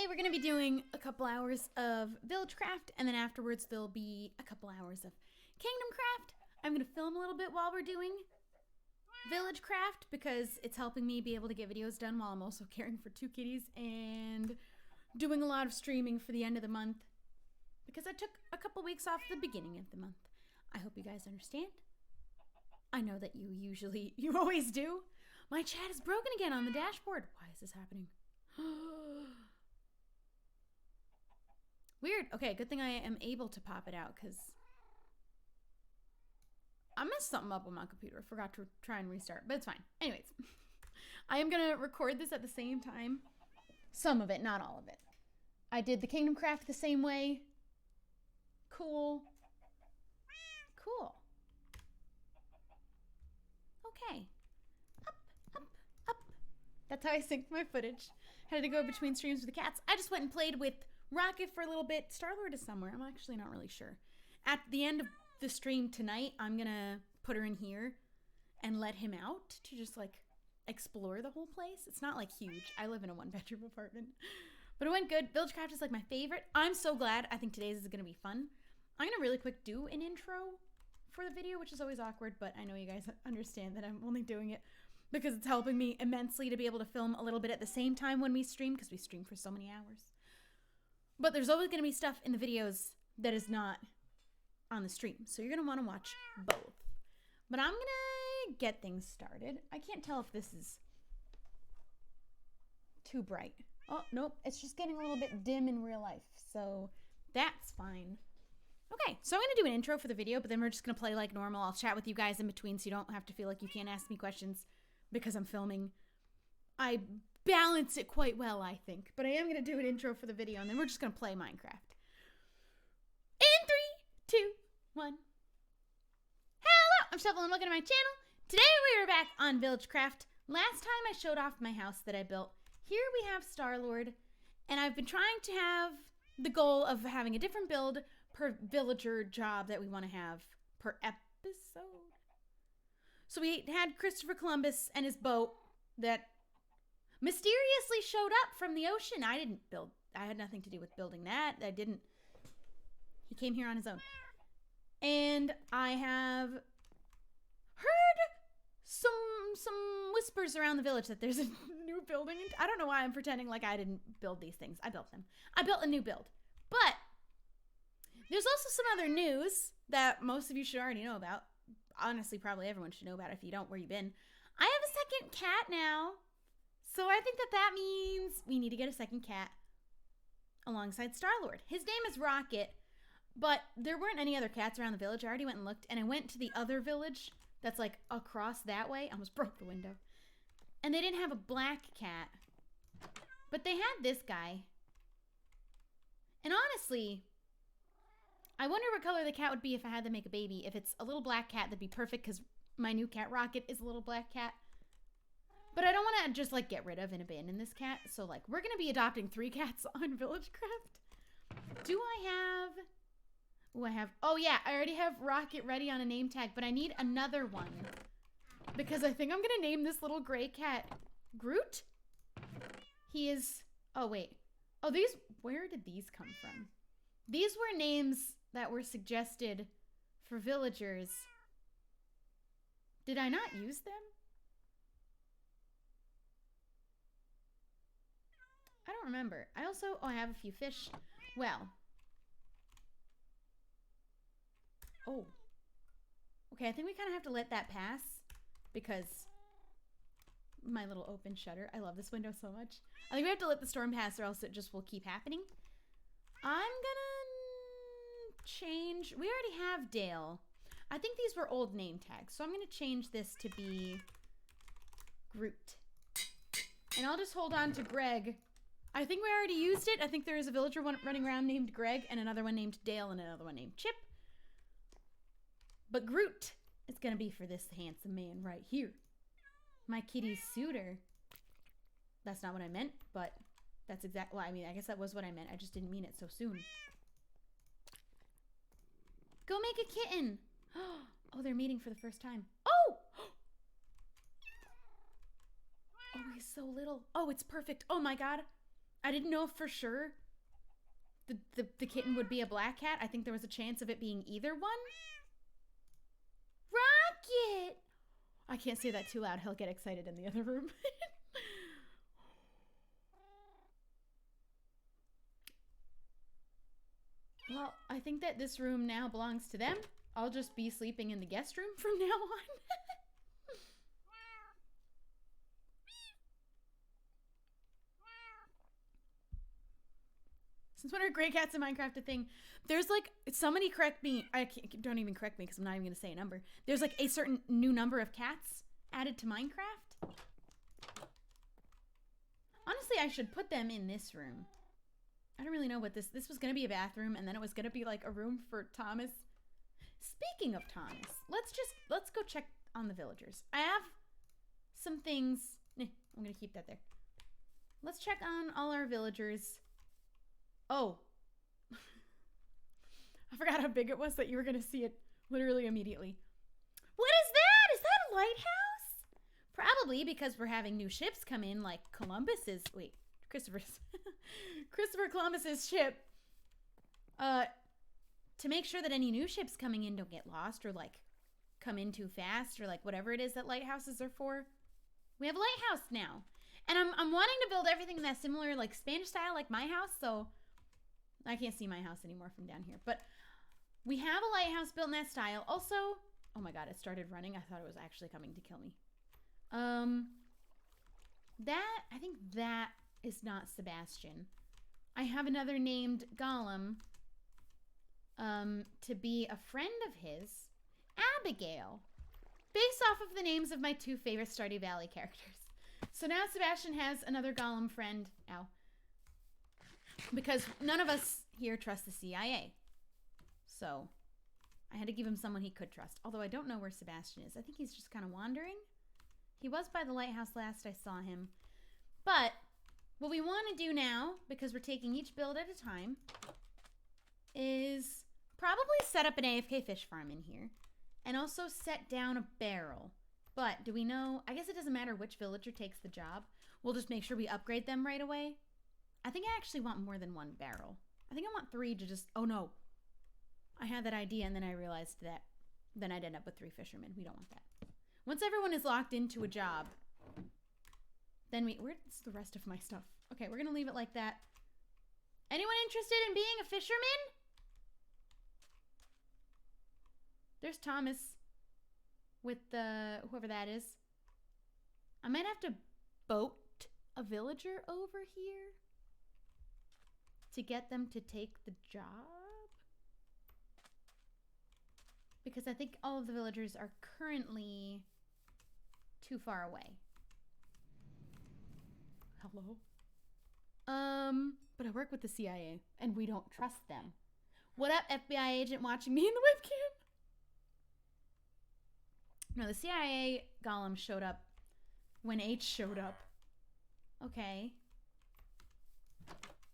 we're going to be doing a couple hours of village craft, and then afterwards there'll be a couple hours of kingdom craft. I'm going to film a little bit while we're doing village craft because it's helping me be able to get videos done while I'm also caring for 2 kitties and doing a lot of streaming for the end of the month because I took a couple weeks off the beginning of the month. I hope you guys understand. I know that you always do. My chat is broken again on the dashboard. Why is this happening? Weird. Okay, good thing I am able to pop it out because I messed something up on my computer. I forgot to try and restart, but it's fine. Anyways, I am going to record this at the same time. Some of it, not all of it. I did the kingdom craft the same way. Cool. Cool. Okay. Up, up, up. That's how I synced my footage. Had to go between streams with the cats. I just went and played with Rocket for a little bit. Star-Lord is somewhere. I'm actually not really sure. At the end of the stream tonight, I'm going to put her in here and let him out to just, like, explore the whole place. It's not, like, huge. I live in a 1-bedroom apartment. But it went good. Village Craft is, like, my favorite. I'm so glad. I think today's is going to be fun. I'm going to really quick do an intro for the video, which is always awkward, but I know you guys understand that I'm only doing it because it's helping me immensely to be able to film a little bit at the same time when we stream, because we stream for so many hours. But there's always going to be stuff in the videos that is not on the stream, so you're going to want to watch both. But I'm going to get things started. I can't tell if this is too bright. Oh, nope, it's just getting a little bit dim in real life, so that's fine. Okay, so I'm going to do an intro for the video, but then we're just going to play like normal. I'll chat with you guys in between so you don't have to feel like you can't ask me questions because I'm filming. I balance it quite well, I think. But I am going to do an intro for the video, and then we're just going to play Minecraft. In 3, 2, 1. Hello, I'm Shubble, and welcome to my channel. Today we are back on Village Craft. Last time I showed off my house that I built. Here we have Star-Lord, and I've been trying to have the goal of having a different build per villager job that we want to have per episode. So we had Christopher Columbus and his boat that mysteriously showed up from the ocean. I had nothing to do with building that. He came here on his own. And I have heard some whispers around the village that there's a new building. I don't know why I'm pretending like I didn't build these things. I built them. I built a new build. But there's also some other news that most of you should already know about. Honestly, probably everyone should know about it. If you don't, where you been? I have a second cat now. So I think that means we need to get a second cat alongside Star-Lord. His name is Rocket, but there weren't any other cats around the village. I already went and looked, and I went to the other village that's like across that way. I almost broke the window. And they didn't have a black cat, but they had this guy. And honestly, I wonder what color the cat would be if I had to make a baby. If it's a little black cat, that'd be perfect because my new cat, Rocket, is a little black cat. But I don't want to just, like, get rid of and abandon this cat. So, like, we're going to be adopting 3 cats on Village Craft. Do I have... Oh, yeah, I already have Rocket ready on a name tag, but I need another one. Because I think I'm going to name this little gray cat Groot. He is... Oh, wait. Oh, these... Where did these come from? These were names that were suggested for villagers. Did I not use them? I don't remember. I also, I have a few fish. Well. Oh. Okay, I think we kind of have to let that pass because my little open shutter. I love this window so much. I think we have to let the storm pass or else it just will keep happening. I'm gonna change. We already have Dale. I think these were old name tags, so I'm gonna change this to be Groot. And I'll just hold on to Greg. I think we already used it. I think there is a villager running around named Greg and another one named Dale and another one named Chip. But Groot is gonna be for this handsome man right here. My kitty's suitor. That's not what I meant, but that's exactly, well, I mean, I guess that was what I meant. I just didn't mean it so soon. Go make a kitten. Oh, they're meeting for the first time. Oh! Oh, he's so little. Oh, it's perfect. Oh my God. I didn't know if for sure the kitten would be a black cat. I think there was a chance of it being either one. Rocket! I can't say that too loud. He'll get excited in the other room. Well, I think that this room now belongs to them. I'll just be sleeping in the guest room from now on. Since when are gray cats in Minecraft a thing? There's like, somebody correct me. Don't even correct me because I'm not even going to say a number. There's like a certain new number of cats added to Minecraft. Honestly, I should put them in this room. I don't really know what this was going to be a bathroom, and then it was going to be like a room for Thomas. Speaking of Thomas, let's go check on the villagers. I have some things. I'm going to keep that there. Let's check on all our villagers. Oh. I forgot how big it was that you were going to see it literally immediately. What is that? Is that a lighthouse? Probably because we're having new ships come in like Columbus's. Wait, Christopher Columbus's ship. To make sure that any new ships coming in don't get lost or like come in too fast or like whatever it is that lighthouses are for. We have a lighthouse now. And I'm wanting to build everything that's similar, like Spanish style, like my house. So I can't see my house anymore from down here. But we have a lighthouse built in that style. Also, oh my God, it started running. I thought it was actually coming to kill me. I think that is not Sebastian. I have another named golem to be a friend of his, Abigail, based off of the names of my two favorite Stardew Valley characters. So now Sebastian has another golem friend. Ow. Because none of us here trust the CIA. So I had to give him someone he could trust. Although I don't know where Sebastian is. I think he's just kind of wandering. He was by the lighthouse last I saw him. But what we want to do now, because we're taking each build at a time, is probably set up an AFK fish farm in here. And also set down a barrel. But do we know? I guess it doesn't matter which villager takes the job. We'll just make sure we upgrade them right away. I think I actually want more than one barrel. I think I want 3 to just... Oh, no. I had that idea, and then I realized that then I'd end up with 3 fishermen. We don't want that. Once everyone is locked into a job, then where's the rest of my stuff? Okay, we're going to leave it like that. Anyone interested in being a fisherman? There's Thomas with whoever that is. I might have to boat a villager over here to get them to take the job. Because I think all of the villagers are currently too far away. Hello? But I work with the CIA and we don't trust them. What up, FBI agent watching me in the webcam? No, the CIA golem showed up when H showed up. Okay.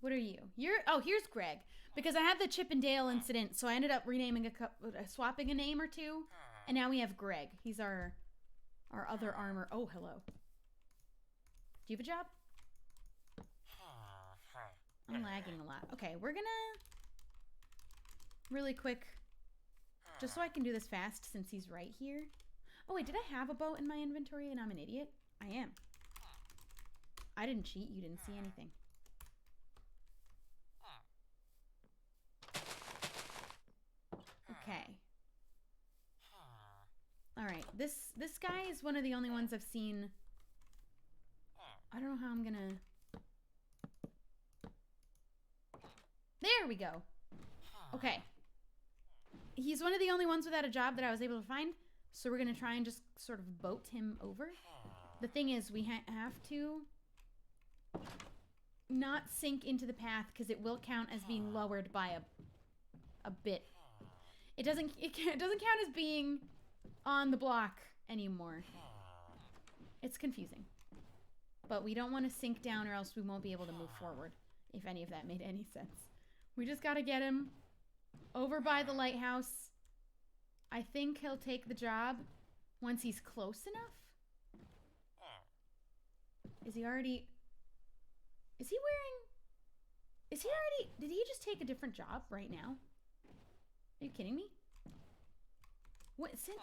What are you? Oh, here's Greg. Because I had the Chip and Dale incident, so I ended up renaming swapping a name or two. And now we have Greg. He's our other armor. Oh, hello. Do you have a job? I'm lagging a lot. Okay, we're gonna really quick, just so I can do this fast since he's right here. Oh wait, did I have a boat in my inventory and I'm an idiot? I am. I didn't cheat. You didn't see anything. Okay. All right. This guy is one of the only ones I've seen. I don't know how I'm gonna. There we go. Okay. He's one of the only ones without a job that I was able to find. So we're gonna try and just sort of boat him over. The thing is, we have to not sink into the path because it will count as being lowered by a bit. It doesn't count as being on the block anymore. It's confusing. But we don't want to sink down or else we won't be able to move forward, if any of that made any sense. We just gotta get him over by the lighthouse. I think he'll take the job once he's close enough. Is he already... Is he wearing... Is he already... Did he just take a different job right now? Are you kidding me? What is it?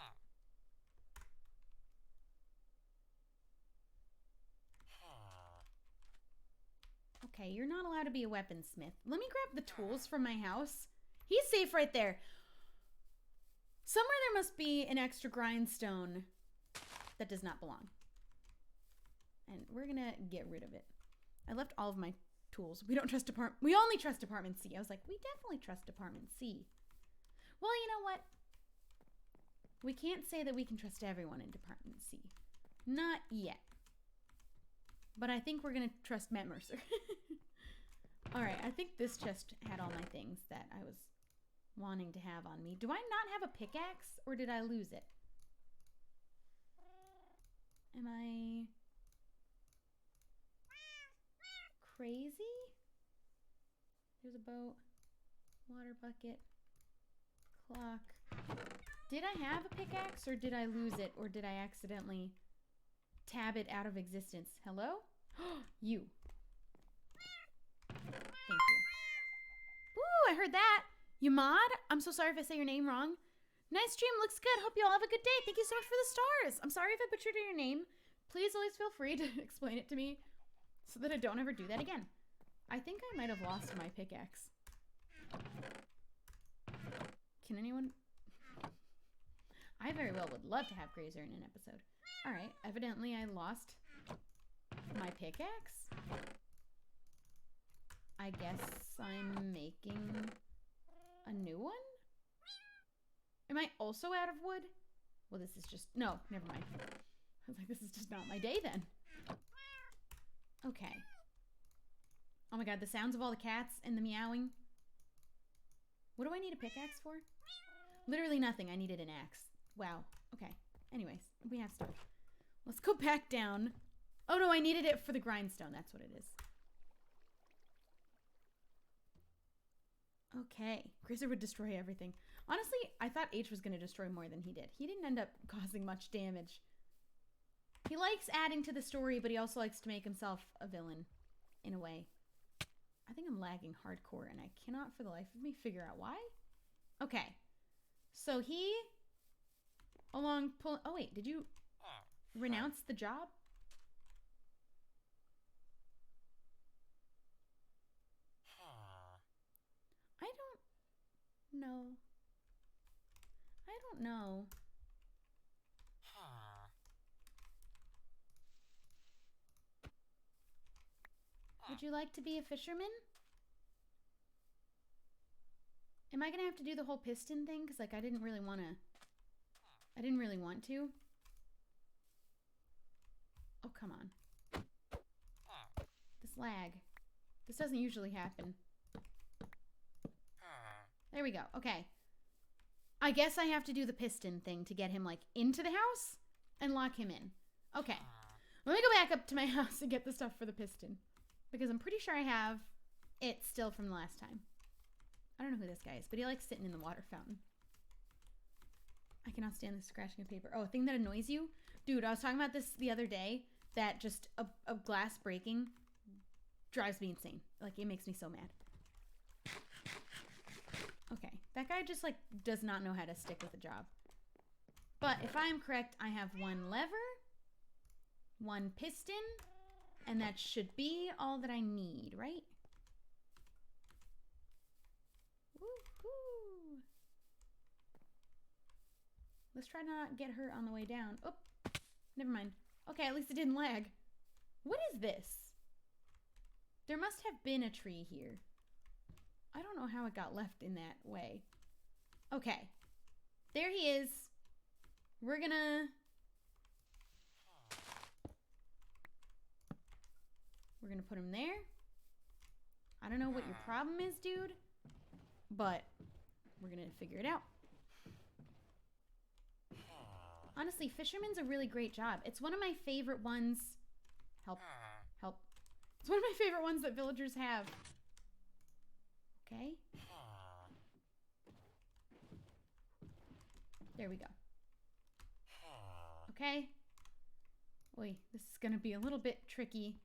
Okay, you're not allowed to be a weaponsmith. Let me grab the tools from my house. He's safe right there. Somewhere there must be an extra grindstone that does not belong. And we're gonna get rid of it. I left all of my tools. We don't trust we only trust Department C. I was like, we definitely trust Department C. Well, you know what? We can't say that we can trust everyone in Department C. Not yet. But I think we're gonna trust Matt Mercer. Alright, I think this chest had all my things that I was wanting to have on me. Do I not have a pickaxe, or did I lose it? Am I crazy? There's a boat, water bucket, clock. Did I have a pickaxe, or did I lose it, or did I accidentally tab it out of existence? Hello? You. Thank you. Ooh, I heard that. Yamad, I'm so sorry if I say your name wrong. Nice stream, looks good. Hope you all have a good day. Thank you so much for the stars. I'm sorry if I butchered your name. Please always feel free to explain it to me so that I don't ever do that again. I think I might have lost my pickaxe. Can anyone? I very well would love to have Grazer in an episode. All right, evidently I lost my pickaxe. I guess I'm making a new one? Am I also out of wood? Well, this is just... No, never mind. I was like, this is just not my day then. Okay. Oh my god, the sounds of all the cats and the meowing. What do I need a pickaxe for? Literally nothing. I needed an axe. Wow. Okay. Anyways, we have stuff. Let's go back down. Oh no, I needed it for the grindstone. That's what it is. Okay. Grazer would destroy everything. Honestly, I thought H was going to destroy more than he did. He didn't end up causing much damage. He likes adding to the story, but he also likes to make himself a villain, in a way. I think I'm lagging hardcore, and I cannot for the life of me figure out why. Okay. So he... Oh wait, did you renounce the job? I don't know. I don't know. Would you like to be a fisherman? Am I gonna have to do the whole piston thing? Because, like, I didn't really want to. Oh, come on. This lag. This doesn't usually happen. There we go. Okay. I guess I have to do the piston thing to get him, like, into the house and lock him in. Okay. Let me go back up to my house and get the stuff for the piston. Because I'm pretty sure I have it still from the last time. I don't know who this guy is, but he likes sitting in the water fountain. I cannot stand the scratching of paper. Oh, a thing that annoys you? Dude, I was talking about this the other day, that just a glass breaking drives me insane. Like, it makes me so mad. Okay, that guy just, like, does not know how to stick with a job. But if I'm correct, I have one lever, one piston, and that should be all that I need, right? Woohoo! Let's try to not get hurt on the way down. Oh, never mind. Okay, at least it didn't lag. What is this? There must have been a tree here. I don't know how it got left in that way. Okay. There he is. We're gonna put him there. I don't know what your problem is, dude, but we're gonna figure it out. Honestly, fisherman's a really great job. It's one of my favorite ones. Help. Help. It's one of my favorite ones that villagers have. Okay. There we go. Okay. Oi, this is gonna be a little bit tricky.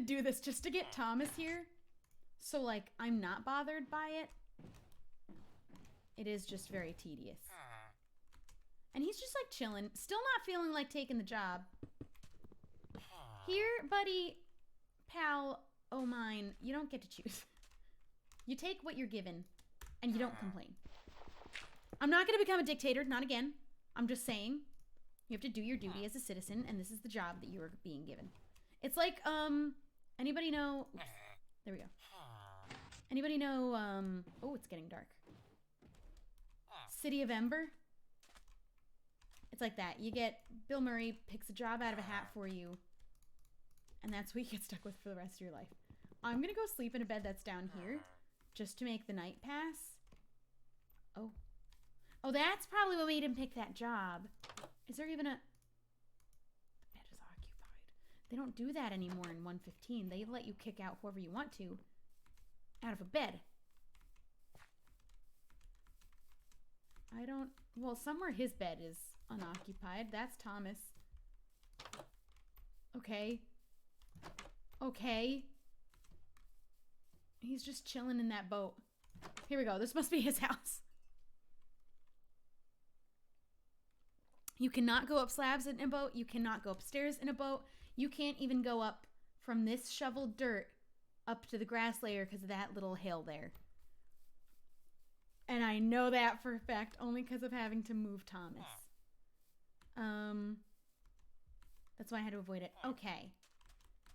to do this just to get Thomas here. So, like, I'm not bothered by it. It is just very tedious. And he's just, like, chilling. Still not feeling like taking the job. Here, buddy, pal, oh mine, you don't get to choose. You take what you're given, and you don't complain. I'm not going to become a dictator, not again. I'm just saying, you have to do your duty as a citizen, and this is the job that you are being given. It's like, anybody know... Oops, there we go. Anybody know, oh, it's getting dark. City of Ember? It's like that. You get, Bill Murray picks a job out of a hat for you, and that's what you get stuck with for the rest of your life. I'm going to go sleep in a bed that's down here, just to make the night pass. Oh. Oh, that's probably what made him pick that job. Is there even a... The bed is occupied. They don't do that anymore in 115. They let you kick out whoever you want to out of a bed. I don't... Well, somewhere his bed is unoccupied. That's Thomas. Okay. Okay. He's just chilling in that boat. Here we go. This must be his house. You cannot go up slabs in a boat. You cannot go upstairs in a boat. You can't even go up from this shoveled dirt up to the grass layer because of that little hill there. And I know that for a fact only because of having to move Thomas. That's why I had to avoid it. Okay.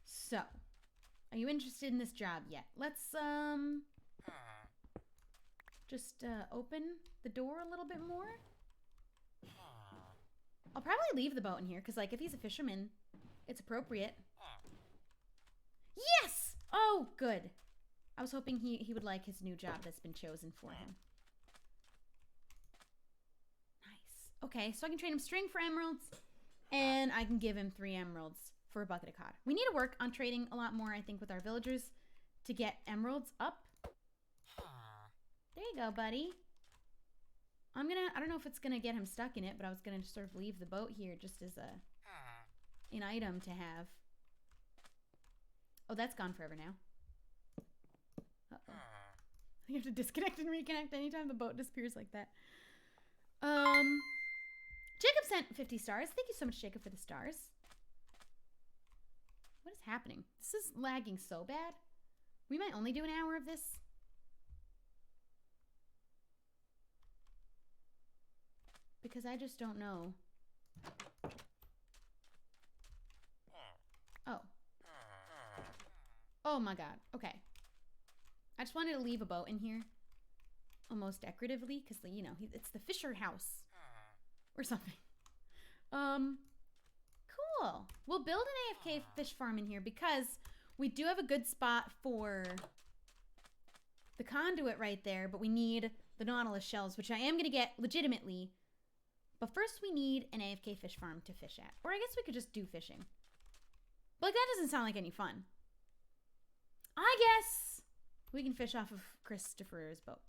So, are you interested in this job yet? Let's, just, open the door a little bit more. I'll probably leave the boat in here, because, like, if he's a fisherman, it's appropriate. Yes! Oh, good. I was hoping he would like his new job that's been chosen for him. Nice. Okay, so I can trade him string for emeralds, and I can give him 3 emeralds for a bucket of cod. We need to work on trading a lot more, I think, with our villagers to get emeralds up. There you go, buddy. I don't know if it's gonna get him stuck in it, but I was gonna just sort of leave the boat here just as an item to have. Oh, that's gone forever now. Uh-oh. You have to disconnect and reconnect anytime the boat disappears like that. Jacob sent 50 stars. Thank you so much, Jacob, for the stars. What is happening? This is lagging so bad. We might only do an hour of this. Because I just don't know. Oh. Oh my god. Okay. I just wanted to leave a boat in here. Almost decoratively. Because, you know, it's the Fisher house. Or something. Cool. We'll build an AFK fish farm in here. Because we do have a good spot for the conduit right there. But we need the Nautilus shells. Which I am going to get legitimately. But first we need an AFK fish farm to fish at. Or I guess we could just do fishing. But like, that doesn't sound like any fun. I guess we can fish off of Christopher's boat.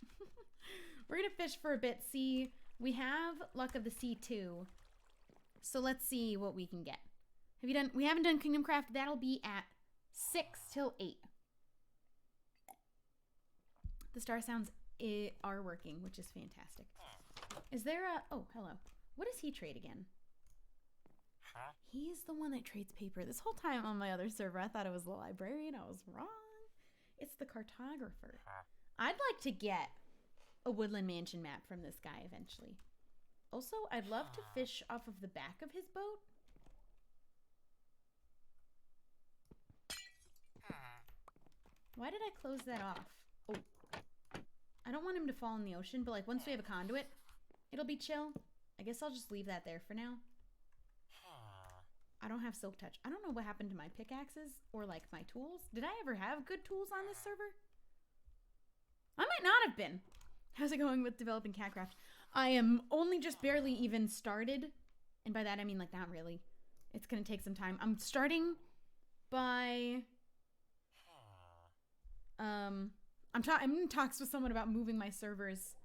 We're going to fish for a bit. See, we have Luck of the Sea too. So let's see what we can get. We haven't done Kingdom Craft. That'll be at 6 till 8. The star sounds are working, which is fantastic. Is there a... Oh, hello. What does he trade again? He's the one that trades paper. This whole time on my other server, I thought it was the librarian. I was wrong. It's the cartographer. I'd like to get a woodland mansion map from this guy eventually. Also, I'd love to fish off of the back of his boat. Why did I close that off? Oh. I don't want him to fall in the ocean, but like once we have a conduit, it'll be chill. I guess I'll just leave that there for now. I don't have silk touch. I don't know what happened to my pickaxes or like my tools. Did I ever have good tools on this server? I might not have been. How's it going with developing Catcraft? I am only just barely even started. And by that I mean like not really. It's going to take some time. I'm starting by... I'm in talks with someone about moving my servers.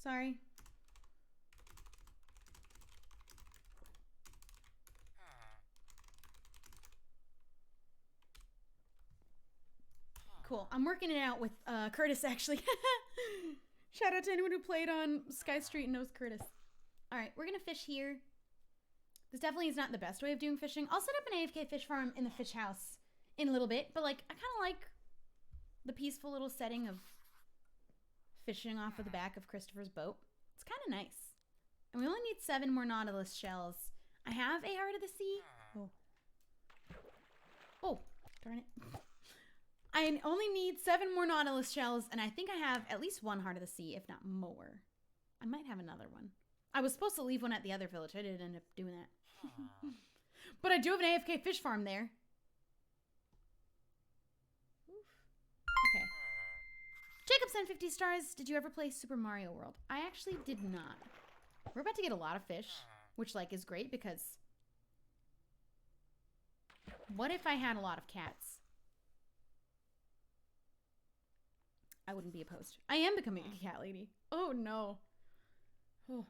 Sorry. Cool. I'm working it out with Curtis, actually. Shout out to anyone who played on Sky Street and knows Curtis. All right, we're going to fish here. This definitely is not the best way of doing fishing. I'll set up an AFK fish farm in the fish house in a little bit, but like I kind of like the peaceful little setting of fishing off of the back of Christopher's boat. It's kind of nice. And we only need 7 more Nautilus shells. I have a Heart of the Sea. Oh. Oh, darn it. I only need 7 more Nautilus shells, and I think I have at least 1 Heart of the Sea, if not more. I might have another one. I was supposed to leave one at the other village. I didn't end up doing that. But I do have an AFK fish farm there. Okay. Jacob sent 50 stars. Did you ever play Super Mario World? I actually did not. We're about to get a lot of fish, which like is great because what if I had a lot of cats? I wouldn't be opposed. I am becoming a cat lady. Oh no. Oh.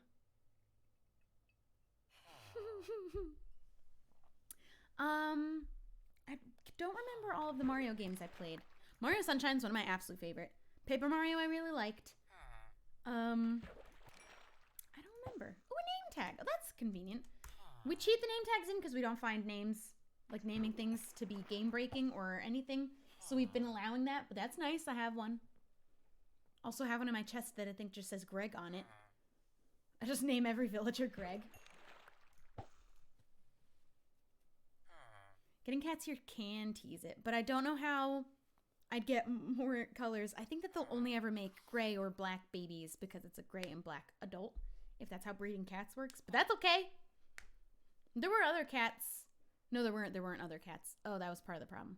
I don't remember all of the Mario games I played. Mario Sunshine's one of my absolute favorite. Paper Mario I really liked. I don't remember. Oh, a name tag. Oh, that's convenient. We cheat the name tags in because we don't find names, like naming things to be game breaking or anything. So we've been allowing that, but that's nice. I have one. Also have one in my chest that I think just says Greg on it. I just name every villager Greg. Getting cats here can tease it, but I don't know how I'd get more colors. I think that they'll only ever make gray or black babies because it's a gray and black adult, if that's how breeding cats works. But that's okay. There were other cats. No, there weren't. There weren't other cats. Oh, that was part of the problem.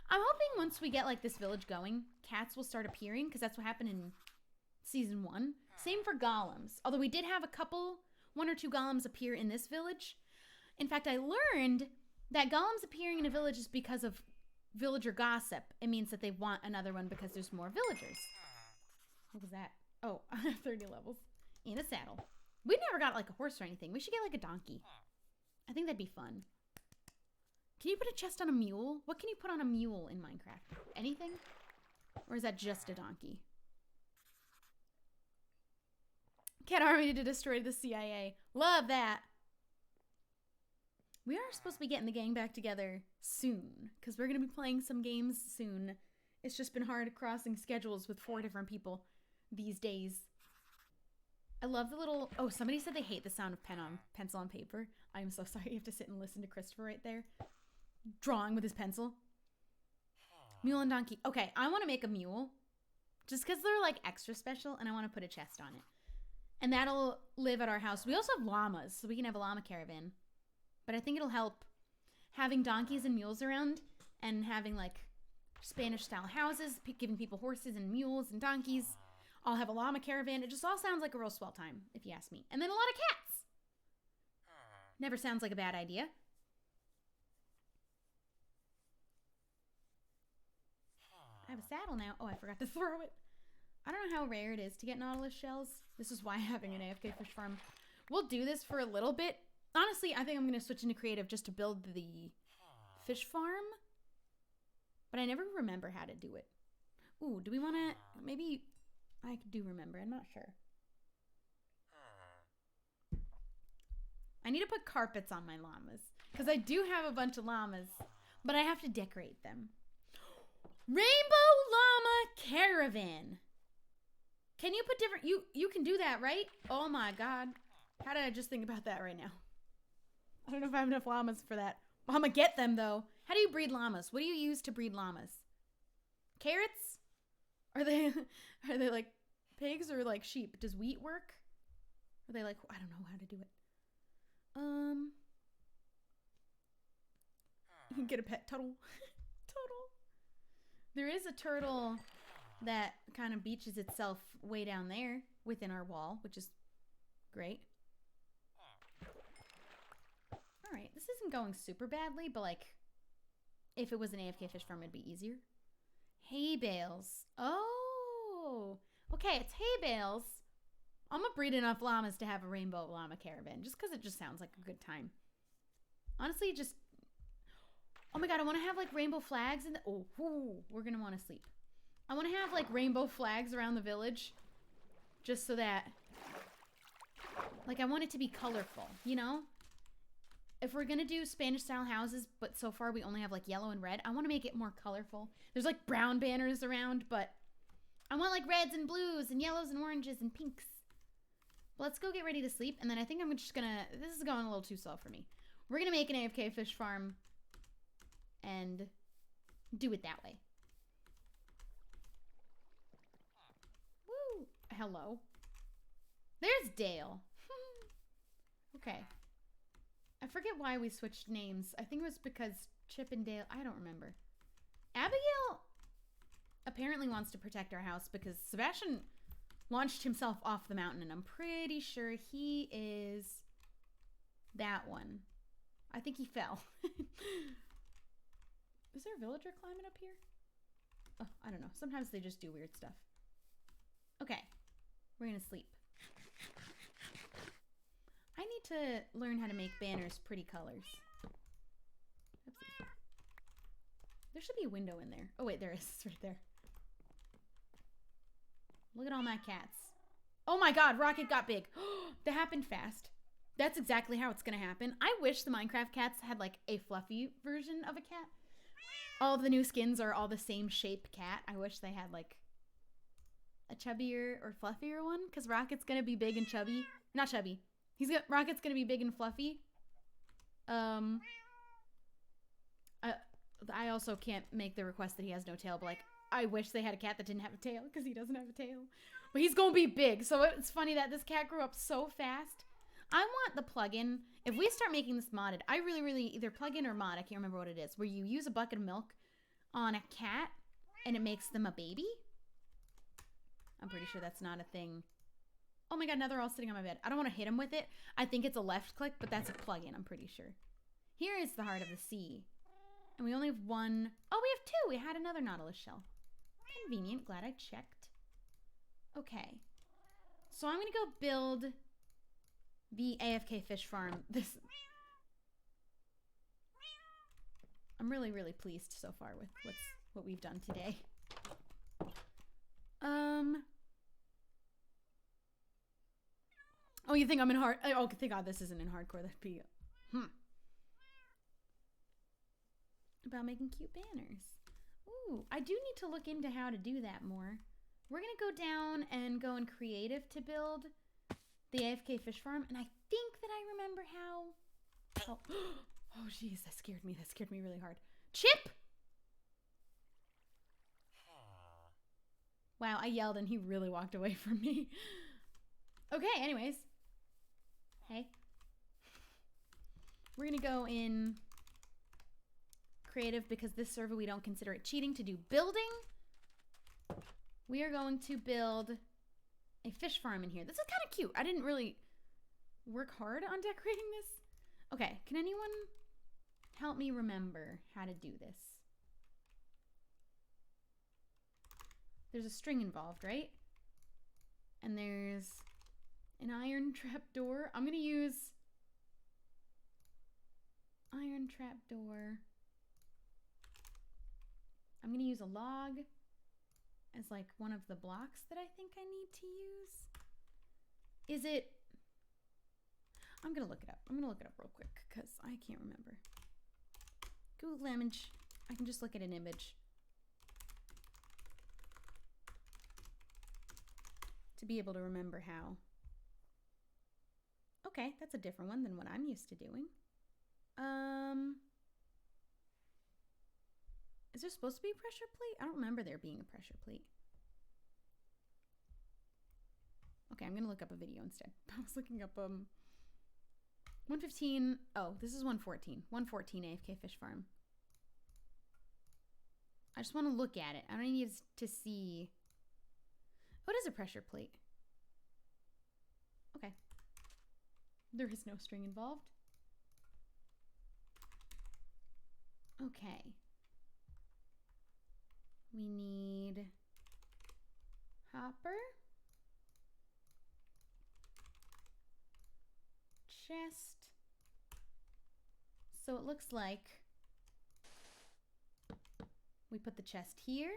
I'm hoping once we get like this village going, cats will start appearing because that's what happened in season 1. Same for golems. Although we did have 1 or 2 golems appear in this village. In fact, I learned that golems appearing in a village is because of villager gossip. It means that they want another one because there's more villagers. What was that? Oh, 30 levels. In a saddle. We never got like a horse or anything. We should get like a donkey. I think that'd be fun. Can you put a chest on a mule? What can you put on a mule in Minecraft? Anything? Or is that just a donkey? Cat army to destroy the CIA. Love that. We are supposed to be getting the gang back together soon because we're going to be playing some games soon. It's just been hard crossing schedules with 4 different people these days. I love the little... Oh, somebody said they hate the sound of pencil on paper. I'm so sorry you have to sit and listen to Christopher right there. Drawing with his pencil. Mule and donkey. Okay, I want to make a mule just because they're like extra special and I want to put a chest on it. And that'll live at our house. We also have llamas, so we can have a llama caravan. But I think it'll help having donkeys and mules around and having like Spanish-style houses, giving people horses and mules and donkeys. I'll have a llama caravan. It just all sounds like a real swell time, if you ask me. And then a lot of cats. Never sounds like a bad idea. I have a saddle now. Oh, I forgot to throw it. I don't know how rare it is to get Nautilus shells. This is why having an AFK fish farm. We'll do this for a little bit. Honestly, I think I'm going to switch into creative just to build the fish farm. But I never remember how to do it. Ooh, do we want to... Maybe I do remember. I'm not sure. I need to put carpets on my llamas. Because I do have a bunch of llamas. But I have to decorate them. Rainbow Llama Caravan. Can you put different... You can do that, right? Oh my god. How did I just think about that right now? I don't know if I have enough llamas for that. Well, I'm gonna get them, though. How do you breed llamas? What do you use to breed llamas? Carrots? Are they like pigs or like sheep? Does wheat work? Are they like... I don't know how to do it. You can get a pet turtle. Turtle. There is a turtle that kind of beaches itself way down there within our wall, which is great. All right, this isn't going super badly, but like if it was an AFK fish farm, it'd be easier. Hay bales. Oh, okay, it's hay bales. I'm gonna breed enough llamas to have a rainbow llama caravan, just because it just sounds like a good time. Honestly, just... Oh my god, I want to have like rainbow flags in the... Oh, we're gonna want to sleep. I want to have like rainbow flags around the village, just so that... Like, I want it to be colorful, you know? If we're gonna do Spanish-style houses, but so far we only have like yellow and red, I want to make it more colorful. There's like brown banners around, but I want like reds and blues and yellows and oranges and pinks. Let's go get ready to sleep, and then I think I'm just gonna... This is going a little too slow for me. We're gonna make an AFK fish farm and do it that way. Woo! Hello. There's Dale. Okay. I forget why we switched names. I think it was because Chip and Dale... I don't remember. Abigail apparently wants to protect our house because Sebastian launched himself off the mountain, and I'm pretty sure he is that one. I think he fell. Is there a villager climbing up here? Oh, I don't know. Sometimes they just do weird stuff. Okay. We're gonna sleep. I need to learn how to make banners pretty colors. Oopsie. There should be a window in there. Oh wait, there is. It's right there. Look at all my cats. Oh my god, Rocket got big. That happened fast. That's exactly how it's gonna happen. I wish the Minecraft cats had like a fluffy version of a cat. All of the new skins are all the same shape cat. I wish they had like a chubbier or fluffier one, because Rocket's gonna be big and chubby. Not chubby. Rocket's gonna be big and fluffy. I also can't make the request that he has no tail, but like, I wish they had a cat that didn't have a tail, because he doesn't have a tail. But he's gonna be big, so it's funny that this cat grew up so fast. I want the plugin. If we start making this modded, I really, either plugin or mod, I can't remember what it is, where you use a bucket of milk on a cat, and it makes them a baby. I'm pretty sure that's not a thing. Oh my god, now they're all sitting on my bed. I don't want to hit them with it. I think it's a left click, but that's a plugin, I'm pretty sure. Here is the heart of the sea. And we only have one. Oh, we have two. We had another nautilus shell. Convenient. Glad I checked. Okay. So I'm going to go build the AFK fish farm. I'm really pleased so far with what we've done today. Oh, you think I'm in hard... Oh, thank God this isn't in hardcore. That'd be... About making cute banners. Ooh, I do need to look into how to do that more. We're going to go down and go in creative to build the AFK fish farm. And I think that I remember how... Oh, jeez, that scared me. That scared me really hard. Chip! Wow, I yelled and he really walked away from me. Okay, anyways. Hey. We're going to go in creative because this server, we don't consider it cheating to do building. We are going to build a fish farm in here. This is kind of cute. I didn't really work hard on decorating this. Okay, can anyone help me remember how to do this? There's a string involved, right? And there's an iron trap door. I'm going to use iron trap door. I'm going to use a log as like one of the blocks that I think I need to use. Is it... I'm going to look it up. I'm going to look it up real quick because I can't remember. Google image. I can just look at an image to be able to remember how. Okay, that's a different one than what I'm used to doing. Is there supposed to be a pressure plate? I don't remember there being a pressure plate. Okay, I'm gonna look up a video instead. I was looking up 115. Oh, this is 114. 114 AFK fish farm. I just want to look at it. I don't need to see. What is a pressure plate? Okay. There is no string involved. Okay. We need hopper. chest. So it looks like we put the chest here.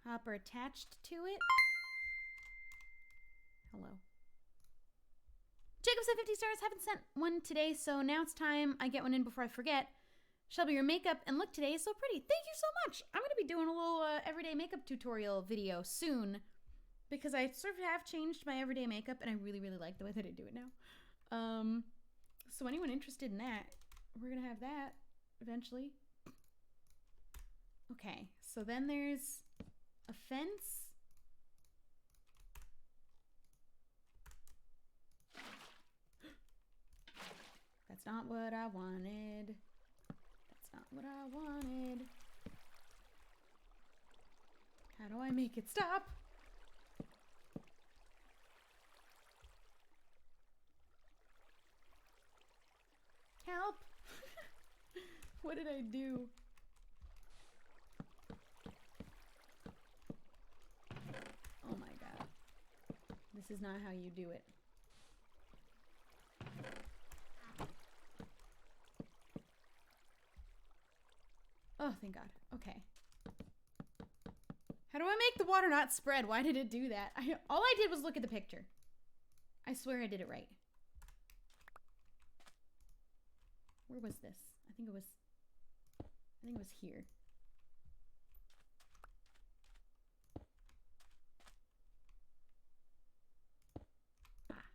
Hopper attached to it. Hello. Jacob said 50 stars. Haven't sent one today, so now it's time I get one in before I forget. Shelby, your makeup and look today is so pretty. Thank you so much. I'm going to be doing a little everyday makeup tutorial video soon because I sort of have changed my everyday makeup and I really, really like the way that I do it now. So anyone interested in that, we're going to have that eventually. Okay, so then there's a fence. That's not what I wanted. That's not what I wanted. How do I make it stop? Help! What did I do? Oh my god. This is not how you do it. Oh, thank God. Okay. How do I make the water not spread? Why did it do that? All I did was look at the picture. I swear I did it right. Where was this? I think it was here. Ah.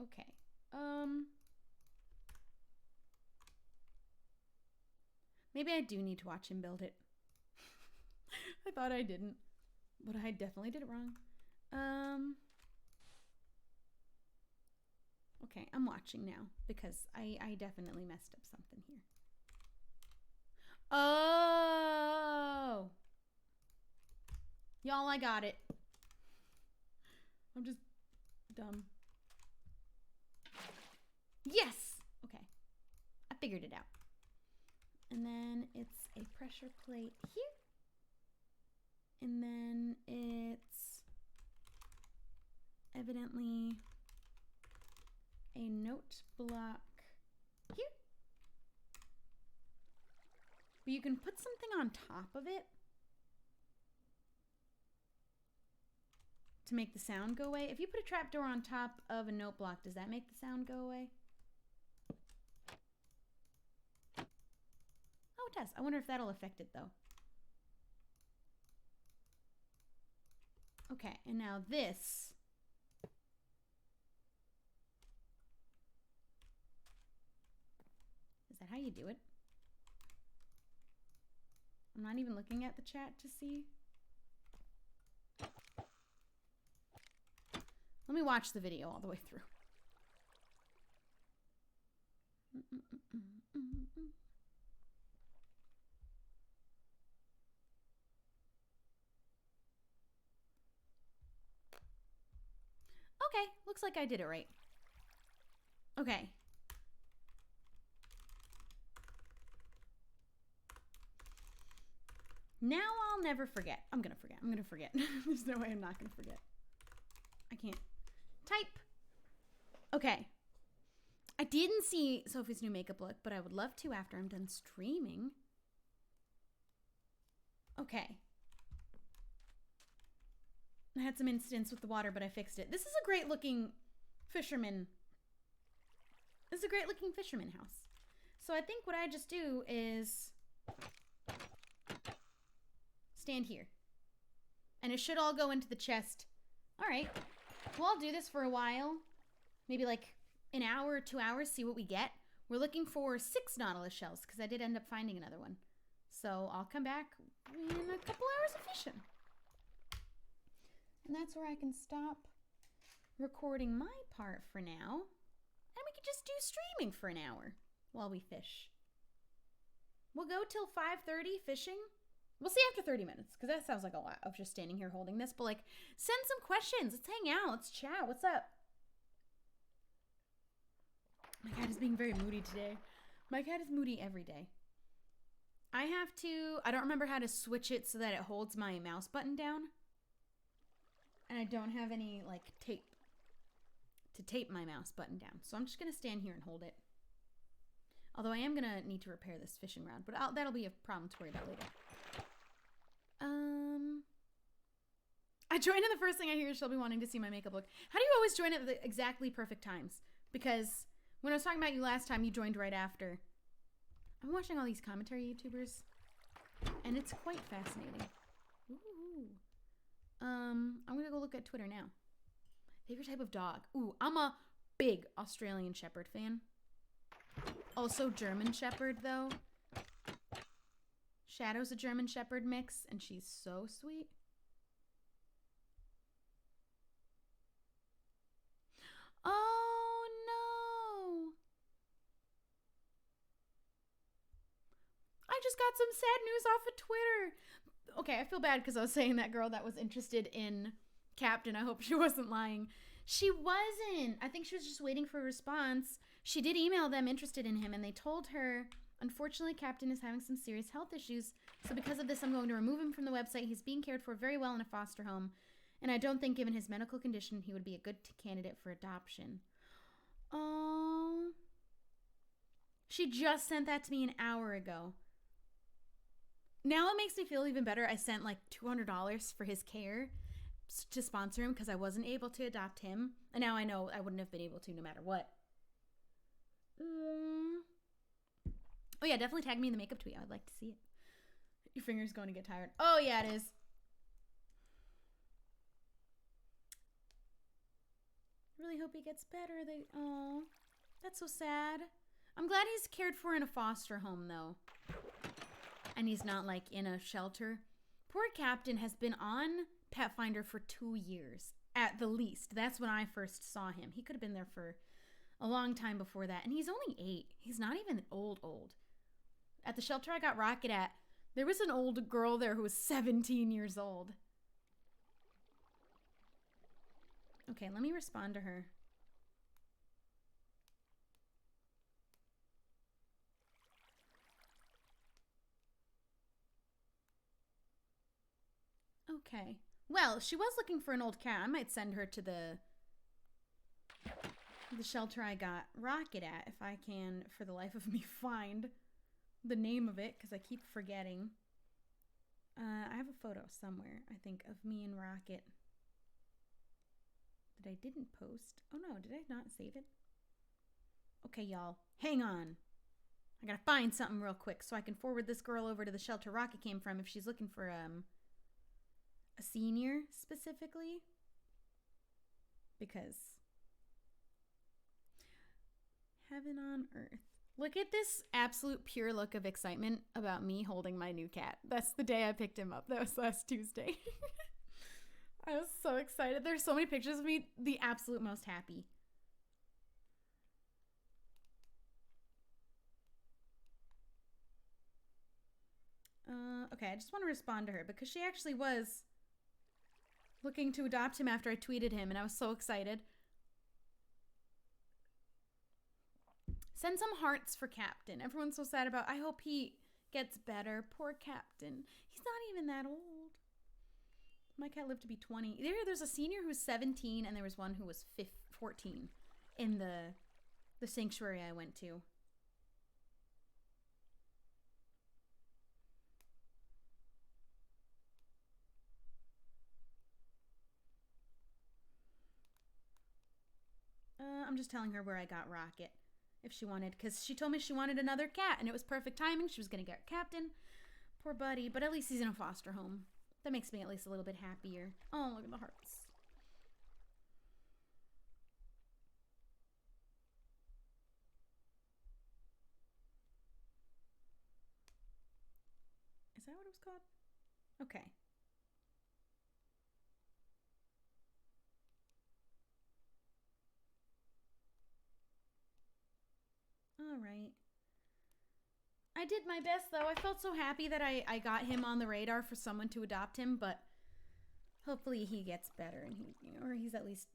Okay. Maybe I do need to watch him build it. I thought I didn't, but I definitely did it wrong. Okay, I'm watching now because I definitely messed up something here. Oh! Y'all, I got it. I'm just dumb. Yes! Okay. I figured it out. And then it's a pressure plate here. And then it's evidently a note block here. But you can put something on top of it to make the sound go away. If you put a trapdoor on top of a note block, does that make the sound go away? Oh, it does. I wonder if that'll affect it, though. Okay, and now this. Is that how you do it? I'm not even looking at the chat to see. Let me watch the video all the way through. Okay, looks like I did it right. Okay. Now I'll never forget. I'm gonna forget. I'm gonna forget. There's no way I'm not gonna forget. I can't type. Okay. I didn't see Sophie's new makeup look, but I would love to after I'm done streaming. Okay. I had some incidents with the water, but I fixed it. This is a great looking fisherman. This is a great looking fisherman house. So I think what I just do is stand here. And it should all go into the chest. All right. Well, I'll do this for a while. Maybe like an hour or 2 hours, see what we get. We're looking for 6 nautilus shells because I did end up finding another one. So I'll come back in a couple hours of fishing. And that's where I can stop recording my part for now. And we could just do streaming for an hour while we fish. We'll go till 5:30 fishing. We'll see after 30 minutes, because that sounds like a lot of just standing here holding this. But, like, send some questions. Let's hang out. Let's chat. What's up? My cat is being very moody today. My cat is moody every day. I don't remember how to switch it so that it holds my mouse button down. And I don't have any, like, tape. to tape my mouse button down. So I'm just going to stand here and hold it. Although I am going to need to repair this fishing rod, but that'll be a problem to worry about later. I joined in the first thing I hear is Shelby wanting to see my makeup look. How do you always join at the exactly perfect times? Because when I was talking about you last time, you joined right after. I'm watching all these commentary YouTubers, and it's quite fascinating. Ooh. I'm going to go look at Twitter now. Favorite type of dog? Ooh, I'm a big Australian Shepherd fan. Also German Shepherd, though. Shadow's a German Shepherd mix, and she's so sweet. Oh, no. I just got some sad news off of Twitter. Okay, I feel bad because I was saying that girl that was interested in Captain. I hope she wasn't lying. She wasn't. I think she was just waiting for a response. She did email them interested in him, and they told her, unfortunately, Captain is having some serious health issues. So because of this, I'm going to remove him from the website. He's being cared for very well in a foster home. And I don't think, given his medical condition, he would be a good candidate for adoption. Oh. She just sent that to me an hour ago. Now it makes me feel even better. I sent like $200 for his care to sponsor him because I wasn't able to adopt him. And now I know I wouldn't have been able to no matter what. Oh yeah, definitely tag me in the makeup tweet. I would like to see it. Your finger's going to get tired. Oh yeah, it is. I really hope he gets better. Oh, that's so sad. I'm glad he's cared for in a foster home though. And he's not like in a shelter. Poor Captain has been on Pet Finder for 2 years at the least. That's when I first saw him. He could have been there for a long time before that. And he's only 8. He's not even old. At the shelter I got Rocket at, there was an old girl there who was 17 years old. Okay, let me respond to her. Okay. Well, she was looking for an old cat. I might send her to the shelter I got Rocket at if I can, for the life of me, find the name of it because I keep forgetting. I have a photo somewhere, I think, of me and Rocket that I didn't post. Oh no, did I not save it? Okay, y'all, hang on. I gotta find something real quick so I can forward this girl over to the shelter Rocket came from if she's looking for a senior specifically. Because heaven on earth. Look at this absolute pure look of excitement about me holding my new cat. That's the day I picked him up. That was last Tuesday. I was so excited. There's so many pictures of me, the absolute most happy. Okay, I just want to respond to her because she actually was looking to adopt him after I tweeted him, and I was so excited. Send some hearts for Captain. Everyone's so sad about, I hope he gets better. Poor Captain. He's not even that old. My cat lived to be 20. There's a senior who's 17, and there was one who was 14 in the sanctuary I went to. I'm just telling her where I got Rocket. If she wanted, because she told me she wanted another cat, and it was perfect timing. She was going to get Captain. Poor buddy, but at least he's in a foster home. That makes me at least a little bit happier. Oh, look at the hearts. Is that what it was called? Okay. All right. I did my best, though. I felt so happy that I got him on the radar for someone to adopt him, but hopefully he gets better and or he's at least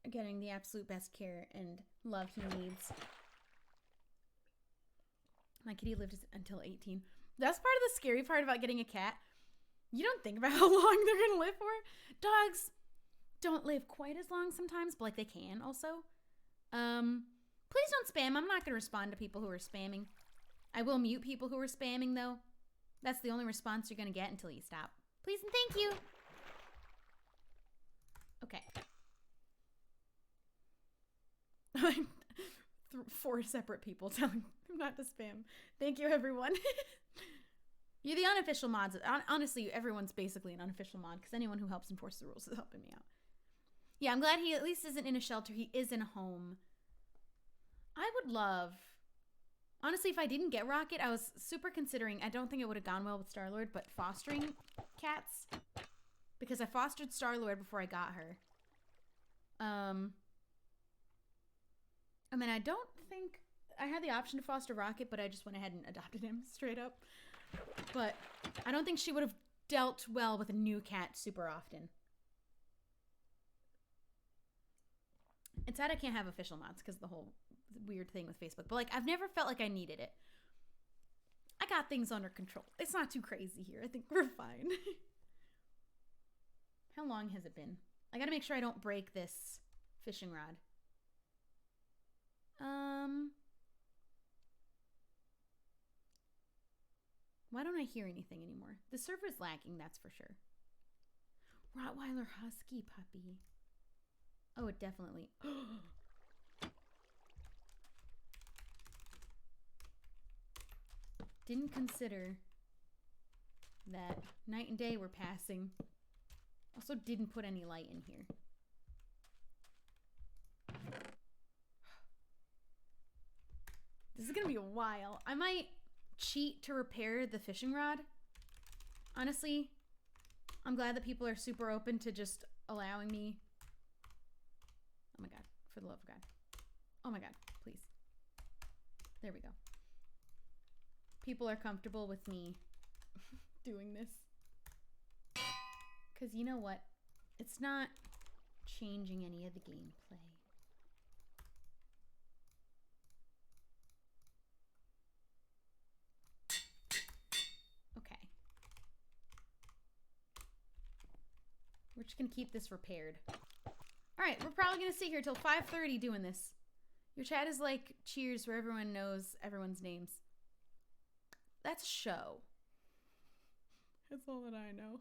getting the absolute best care and love he needs. My kitty lived until 18. That's part of the scary part about getting a cat. You don't think about how long they're going to live for. Dogs don't live quite as long sometimes, but like they can also. Please don't spam. I'm not going to respond to people who are spamming. I will mute people who are spamming, though. That's the only response you're going to get until you stop. Please and thank you. Okay. 4 separate people telling them not to spam. Thank you, everyone. You're the unofficial mods. Honestly, everyone's basically an unofficial mod because anyone who helps enforce the rules is helping me out. Yeah, I'm glad he at least isn't in a shelter. He is in a home. I would love... Honestly, if I didn't get Rocket, I was super considering... I don't think it would have gone well with Star-Lord, but fostering cats. Because I fostered Star-Lord before I got her. And then I don't think... I had the option to foster Rocket, but I just went ahead and adopted him straight up. But I don't think she would have dealt well with a new cat super often. It's sad I can't have official mods because the whole weird thing with Facebook. But, like, I've never felt like I needed it. I got things under control. It's not too crazy here. I think we're fine. How long has it been? I gotta make sure I don't break this fishing rod. Why don't I hear anything anymore? The server's lagging, that's for sure. Rottweiler Husky puppy. Oh, it definitely... Didn't consider that night and day were passing. Also didn't put any light in here. This is gonna be a while. I might cheat to repair the fishing rod. Honestly, I'm glad that people are super open to just allowing me. Oh my god, for the love of God. Oh my god, please. There we go. People are comfortable with me doing this. Because you know what? It's not changing any of the gameplay. Okay. We're just going to keep this repaired. Alright, we're probably going to sit here till 5:30 doing this. Your chat is like Cheers where everyone knows everyone's names. That's show. That's all that I know.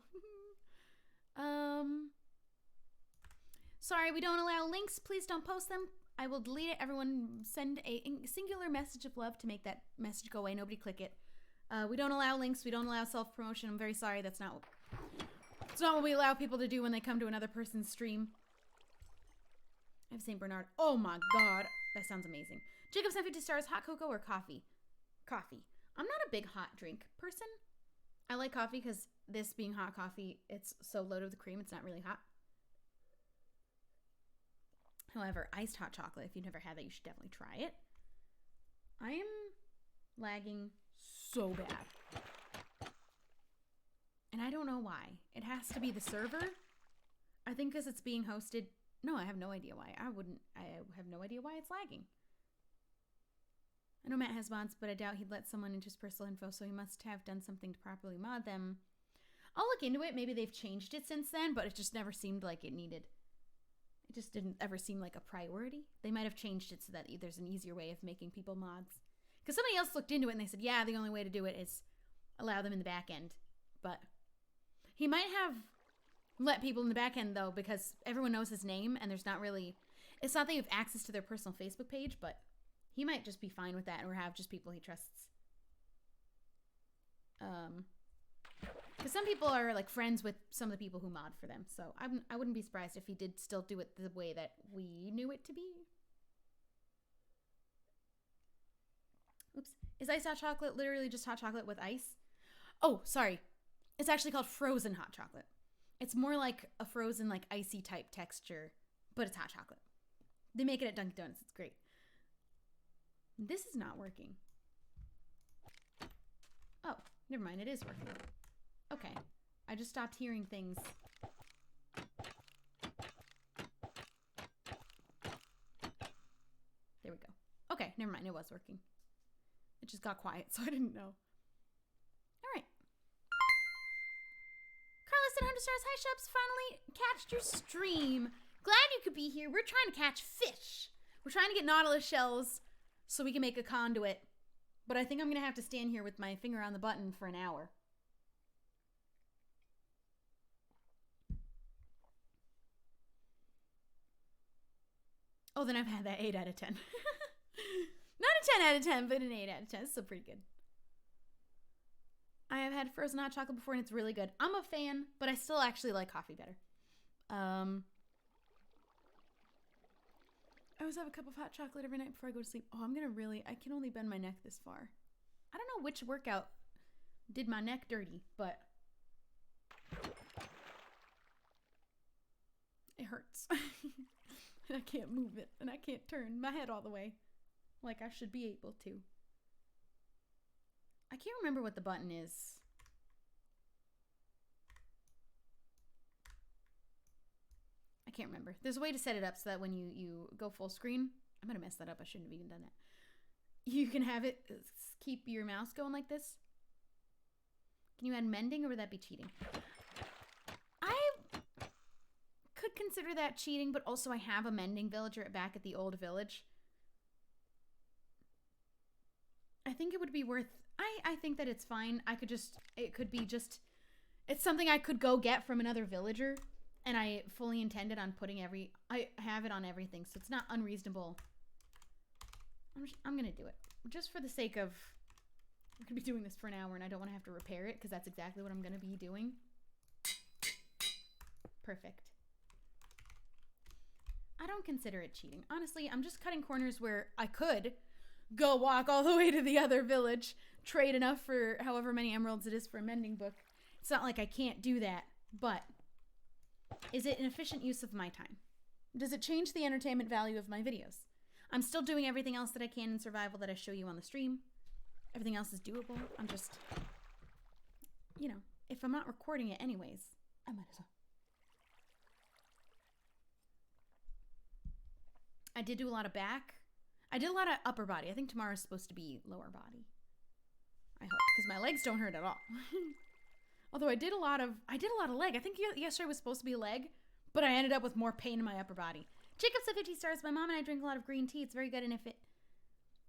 Sorry, we don't allow links. Please don't post them. I will delete it. Everyone send a singular message of love to make that message go away. Nobody click it. We don't allow links. We don't allow self-promotion. I'm very sorry. It's not what we allow people to do when they come to another person's stream. I have St. Bernard. Oh my god. That sounds amazing. Jacob sent 50 stars. Hot cocoa or coffee? Coffee. I'm not a big hot drink person. I like coffee because this being hot coffee, it's so loaded with cream, it's not really hot. However, iced hot chocolate, if you've never had that, you should definitely try it. I am lagging so bad. And I don't know why. It has to be the server. I think because it's being hosted. No, I have no idea why. I have no idea why it's lagging. I know Matt has mods, but I doubt he'd let someone into his personal info, so he must have done something to properly mod them. I'll look into it. Maybe they've changed it since then, but it just never seemed like it needed. It just didn't ever seem like a priority. They might have changed it so that there's an easier way of making people mods. Because somebody else looked into it and they said, yeah, the only way to do it is allow them in the back end. But he might have let people in the back end, though, because everyone knows his name and there's not really... It's not that you have access to their personal Facebook page, but he might just be fine with that or have just people he trusts. Because some people are like friends with some of the people who mod for them. So I wouldn't be surprised if he did still do it the way that we knew it to be. Oops. Is iced hot chocolate literally just hot chocolate with ice? Oh, sorry. It's actually called frozen hot chocolate. It's more like a frozen, like icy type texture, but it's hot chocolate. They make it at Dunkin' Donuts. It's great. This is not working. Oh, never mind. It is working. Okay. I just stopped hearing things. There we go. Okay, never mind. It was working. It just got quiet, so I didn't know. All right. Carlos at 100 stars. Hi, Shubs. Finally catched your stream. Glad you could be here. We're trying to catch fish. We're trying to get nautilus shells so we can make a conduit. But I think I'm going to have to stand here with my finger on the button for an hour. Oh, then I've had that 8 out of 10. Not a 10 out of 10, but an 8 out of 10. It's still pretty good. I have had frozen hot chocolate before, and it's really good. I'm a fan, but I still actually like coffee better. I always have a cup of hot chocolate every night before I go to sleep. Oh, I can only bend my neck this far. I don't know which workout did my neck dirty, but it hurts. And I can't move it, and I can't turn my head all the way like I should be able to. I can't remember what the button is. I can't remember. There's a way to set it up so that when you go full screen, I'm going to mess that up. I shouldn't have even done that. You can have it keep your mouse going like this. Can you add mending, or would that be cheating? I could consider that cheating, but also I have a mending villager back at the old village. I think it would be worth... I think that it's fine. It could be just... It's something I could go get from another villager, and I fully intended on putting I have it on everything, so it's not unreasonable. I'm going to do it. Just for the sake of... We're going to be doing this for an hour, and I don't want to have to repair it, because that's exactly what I'm going to be doing. Perfect. I don't consider it cheating. Honestly, I'm just cutting corners where I could go walk all the way to the other village, trade enough for however many emeralds it is for a mending book. It's not like I can't do that, but is it an efficient use of my time? Does it change the entertainment value of my videos? I'm still doing everything else that I can in survival that I show you on the stream. Everything else is doable. I'm just, you know, if I'm not recording it anyways, I might as well. I did do a lot of back. I did a lot of upper body. I think tomorrow's supposed to be lower body. I hope, because my legs don't hurt at all. Although I did a lot of leg. I think yesterday was supposed to be leg, but I ended up with more pain in my upper body. Jacob said 50 stars. My mom and I drink a lot of green tea. It's very good, and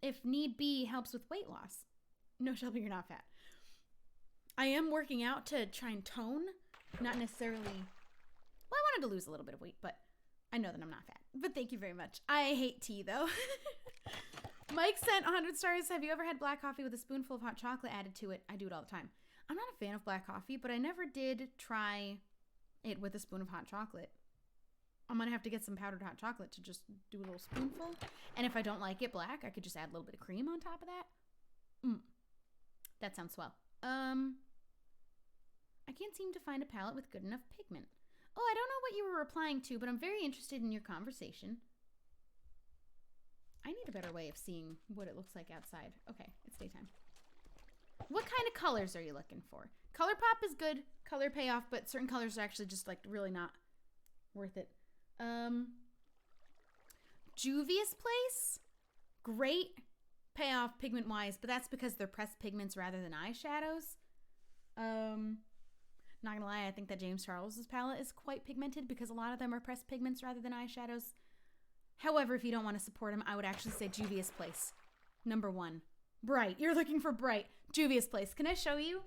if need be, helps with weight loss. No, Shelby, you're not fat. I am working out to try and tone, not necessarily... Well, I wanted to lose a little bit of weight, but I know that I'm not fat. But thank you very much. I hate tea, though. Mike sent 100 stars. Have you ever had black coffee with a spoonful of hot chocolate added to it? I do it all the time. I'm not a fan of black coffee, but I never did try it with a spoon of hot chocolate. I'm going to have to get some powdered hot chocolate to just do a little spoonful. And if I don't like it black, I could just add a little bit of cream on top of that. That sounds swell. I can't seem to find a palette with good enough pigment. Oh, I don't know what you were replying to, but I'm very interested in your conversation. I need a better way of seeing what it looks like outside. Okay, it's daytime. What kind of colors are you looking for? ColourPop is good. Color payoff, but certain colors are actually just like really not worth it. Juvia's Place? Great payoff pigment-wise, but that's because they're pressed pigments rather than eyeshadows. Not gonna lie, I think that James Charles's palette is quite pigmented because a lot of them are pressed pigments rather than eyeshadows. However, if you don't want to support him, I would actually say Juvia's Place. Number 1. Bright. You're looking for bright. Juvia's Place. Can I show you?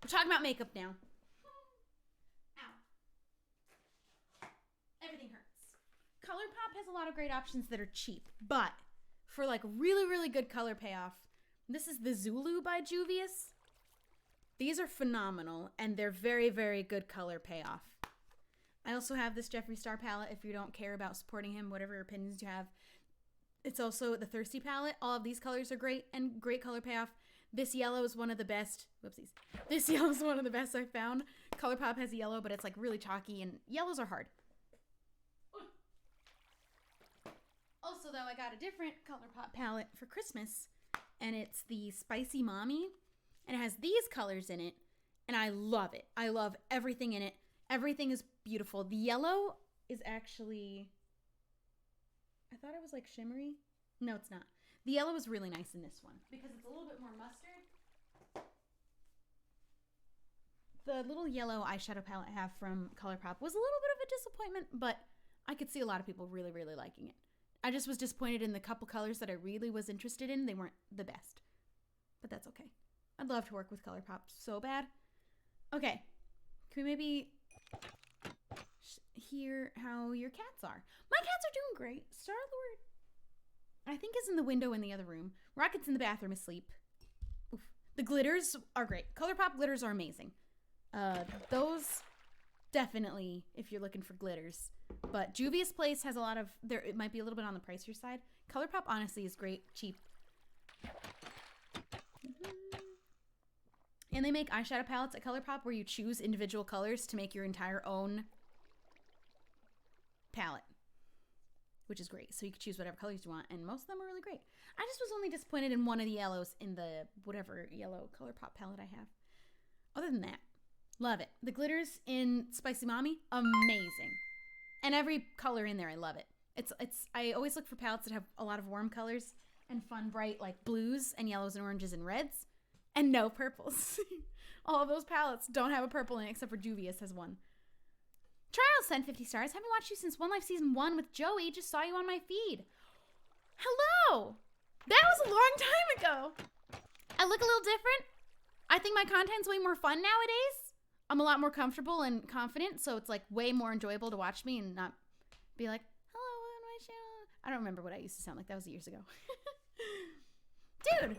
We're talking about makeup now. Ow. Everything hurts. ColourPop has a lot of great options that are cheap, but for like really, really good color payoff, this is the Zulu by Juvia's. These are phenomenal, and they're very, very good color payoff. I also have this Jeffree Star palette if you don't care about supporting him, whatever opinions you have. It's also the Thirsty palette. All of these colors are great and great color payoff. This yellow is one of the best. Whoopsies. This yellow is one of the best I've found. ColourPop has yellow, but it's like really chalky, and yellows are hard. Also, though, I got a different ColourPop palette for Christmas, and it's the Spicy Mommy. And it has these colors in it, and I love it. I love everything in it. Everything is beautiful. The yellow is actually... I thought it was like shimmery. No, it's not. The yellow is really nice in this one because it's a little bit more mustard. The little yellow eyeshadow palette I have from ColourPop was a little bit of a disappointment, but I could see a lot of people really, really liking it. I just was disappointed in the couple colors that I really was interested in. They weren't the best. But that's okay. I'd love to work with ColourPop so bad. Okay. Can we maybe hear how your cats are? My cats are doing great. Star-Lord, I think, is in the window in the other room. Rocket's in the bathroom asleep. Oof. The glitters are great. ColourPop glitters are amazing. Those definitely, if you're looking for glitters. But Juvia's Place has a lot of, it might be a little bit on the pricier side. ColourPop honestly is great, cheap. And they make eyeshadow palettes at ColourPop where you choose individual colors to make your entire own palette, which is great. So you can choose whatever colors you want, and most of them are really great. I just was only disappointed in one of the yellows in the whatever yellow ColourPop palette I have. Other than that, love it. The glitters in Spicy Mommy, amazing. And every color in there, I love it. I always look for palettes that have a lot of warm colors and fun, bright, like blues and yellows and oranges and reds. And no purples. All of those palettes don't have a purple in it except for Juvia's has one. Trials sent 50 stars. Haven't watched you since One Life Season 1 with Joey. Just saw you on my feed. Hello! That was a long time ago. I look a little different. I think my content's way more fun nowadays. I'm a lot more comfortable and confident, so it's like way more enjoyable to watch me and not be like, hello, on my channel. I don't remember what I used to sound like. That was years ago. Dude!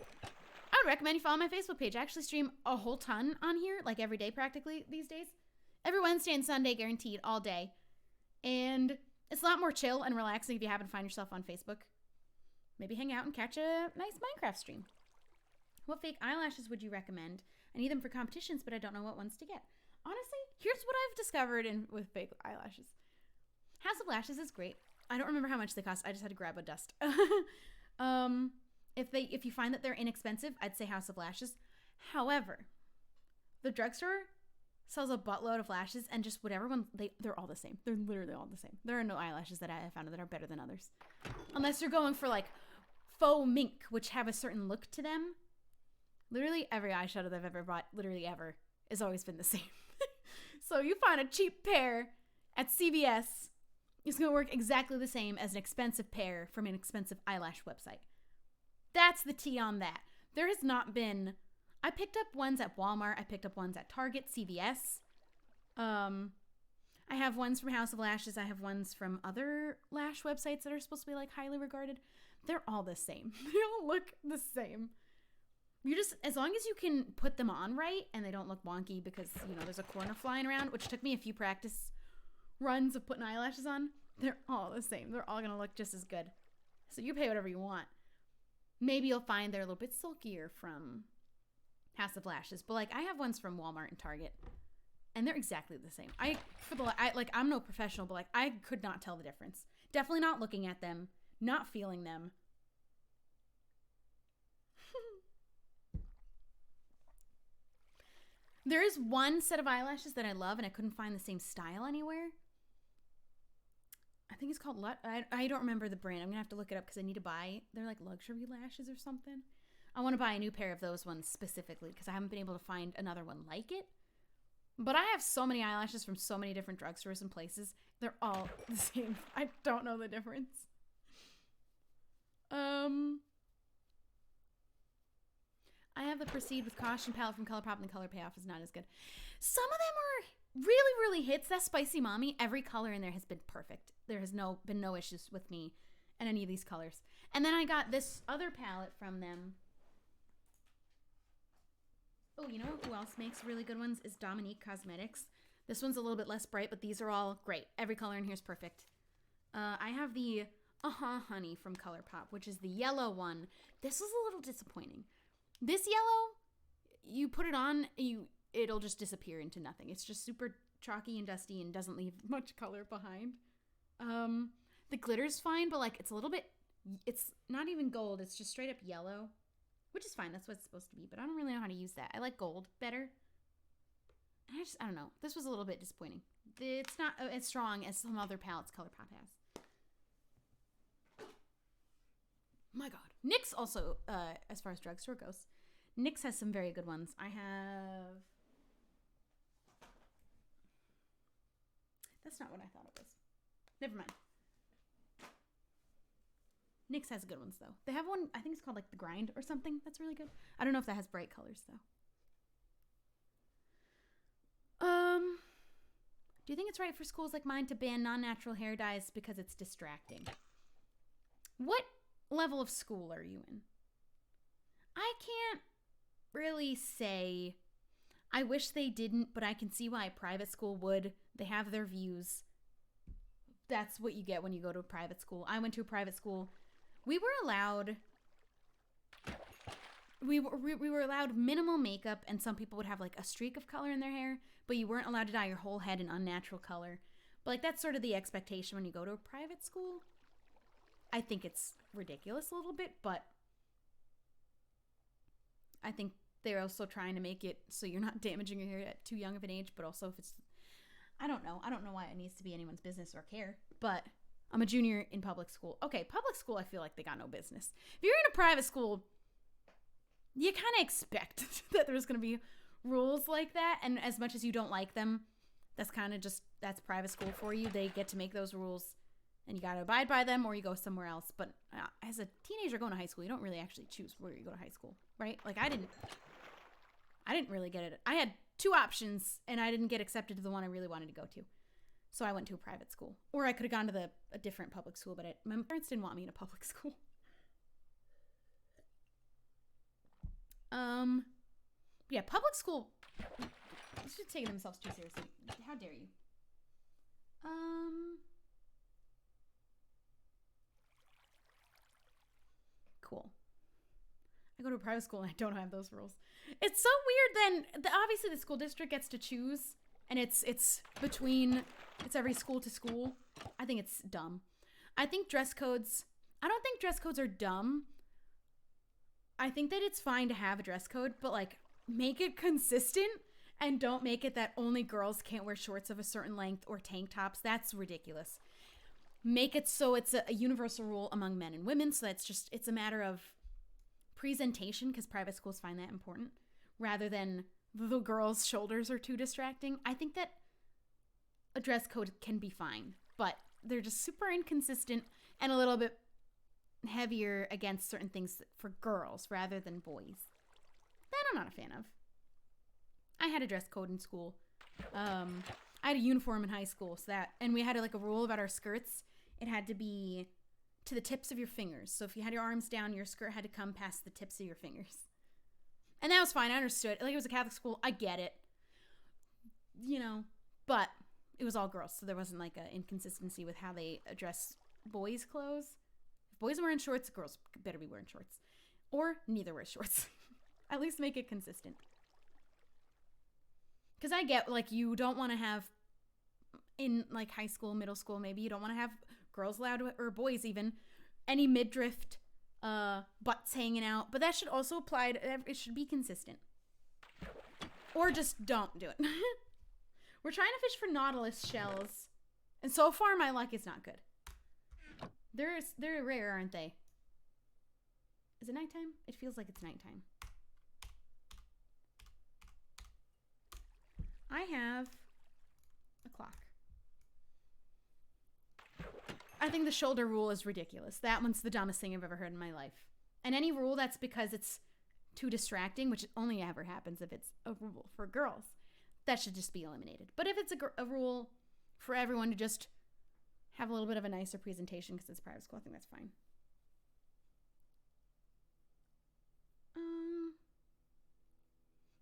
I would recommend you follow my Facebook page. I actually stream a whole ton on here, like every day practically these days. Every Wednesday and Sunday, guaranteed, all day. And it's a lot more chill and relaxing if you happen to find yourself on Facebook. Maybe hang out and catch a nice Minecraft stream. What fake eyelashes would you recommend? I need them for competitions, but I don't know what ones to get. Honestly, here's what I've discovered with fake eyelashes. House of Lashes is great. I don't remember how much they cost. I just had to grab a dust. If you find that they're inexpensive, I'd say House of Lashes. However, the drugstore sells a buttload of lashes, and just whatever one, they're all the same. They're literally all the same. There are no eyelashes that I have found that are better than others. Unless you're going for like faux mink, which have a certain look to them. Literally every eyeshadow that I've ever bought, literally ever, has always been the same. So you find a cheap pair at CVS, it's going to work exactly the same as an expensive pair from an expensive eyelash website. That's the tea on that. There has not been... I picked up ones at Walmart. I picked up ones at Target, CVS. I have ones from House of Lashes. I have ones from other lash websites that are supposed to be like highly regarded. They're all the same. They all look the same. You just, as long as you can put them on right and they don't look wonky because, you know, there's a corner flying around, which took me a few practice runs of putting eyelashes on. They're all the same. They're all going to look just as good. So you pay whatever you want. Maybe you'll find they're a little bit silkier from House of Lashes, but like I have ones from Walmart and Target, and they're exactly the same. I'm no professional, but like I could not tell the difference. Definitely not looking at them, not feeling them. There is one set of eyelashes that I love, and I couldn't find the same style anywhere. I think it's called I don't remember the brand. I'm gonna have to look it up because I need to buy. They're like luxury lashes or something. I want to buy a new pair of those ones specifically because I haven't been able to find another one like it. But I have so many eyelashes from so many different drugstores and places. They're all the same. I don't know the difference. I have the Proceed with Caution palette from ColourPop, and the Color Payoff is not as good. Some of them are really, really hits. That Spicy Mommy, every color in there has been perfect. There has been no issues with me and any of these colors. And then I got this other palette from them. Oh, you know who else makes really good ones is Dominique Cosmetics. This one's a little bit less bright, but these are all great. Every color in here is perfect. I have the Honey from ColourPop, which is the yellow one. This was a little disappointing. This yellow, you put it on, it'll just disappear into nothing. It's just super chalky and dusty and doesn't leave much color behind. The glitter's fine, but like it's not even gold. It's just straight up yellow, which is fine. That's what it's supposed to be, but I don't really know how to use that. I like gold better. I don't know. This was a little bit disappointing. It's not as strong as some other palettes ColourPop has. My God. NYX also, as far as drugstore goes, NYX has some very good ones. I have... That's not what I thought it was. Never mind. NYX has good ones, though. They have one, I think it's called, like, The Grind or something. That's really good. I don't know if that has bright colors, though. Do you think it's right for schools like mine to ban non-natural hair dyes because it's distracting? What level of school are you in? I can't really say. I wish they didn't, but I can see why a private school would. They have their views. That's what you get when you go to a private school. I went to a private school. We were allowed minimal makeup, and some people would have like a streak of color in their hair, but you weren't allowed to dye your whole head an unnatural color. But like that's sort of the expectation when you go to a private school. I think it's ridiculous a little bit, but I think they're also trying to make it so you're not damaging your hair at too young of an age, but also if it's, I don't know why it needs to be anyone's business or care, but I'm a junior in public school. Okay, public school, I feel like they got no business. If you're in a private school, you kind of expect that there's going to be rules like that, and as much as you don't like them, that's kind of just, that's private school for you. They get to make those rules, and you got to abide by them, or you go somewhere else. But as a teenager going to high school, you don't really actually choose where you go to high school, right? Like, I didn't really get it. I had two options, and I didn't get accepted to the one I really wanted to go to. So I went to a private school. Or I could have gone to a different public school, but my parents didn't want me in a public school. Yeah, public school, they should take themselves too seriously. How dare you? Cool. I go to a private school and I don't have those rules. It's so weird then. Obviously the school district gets to choose, and it's every school to school. I think it's dumb. I don't think dress codes are dumb. I think that it's fine to have a dress code, but like make it consistent and don't make it that only girls can't wear shorts of a certain length or tank tops. That's ridiculous. Make it so it's a universal rule among men and women, so it's a matter of presentation, because private schools find that important, rather than the girls' shoulders are too distracting. I think that a dress code can be fine, but they're just super inconsistent and a little bit heavier against certain things for girls rather than boys. That I'm not a fan of. I had a dress code in school. I had a uniform in high school, and we had a rule about our skirts. It had to be to the tips of your fingers. So if you had your arms down, your skirt had to come past the tips of your fingers. And that was fine. I understood. Like, it was a Catholic school. I get it. But it was all girls, so there wasn't like an inconsistency with how they address boys' clothes. If boys are wearing shorts, girls better be wearing shorts. Or neither wear shorts. At least make it consistent. Because I get, you don't want to have, in, high school, middle school, maybe, you don't want to have girls allowed, or boys even, any midriff butts hanging out. But that should also apply to, it should be consistent. Or just don't do it. We're trying to fish for nautilus shells. And so far, my luck is not good. They're rare, aren't they? Is it nighttime? It feels like it's nighttime. I have a clock. I think the shoulder rule is ridiculous. That one's the dumbest thing I've ever heard in my life. And any rule that's because it's too distracting, which only ever happens if it's a rule for girls, that should just be eliminated. But if it's a rule for everyone to just have a little bit of a nicer presentation because it's private school, I think that's fine.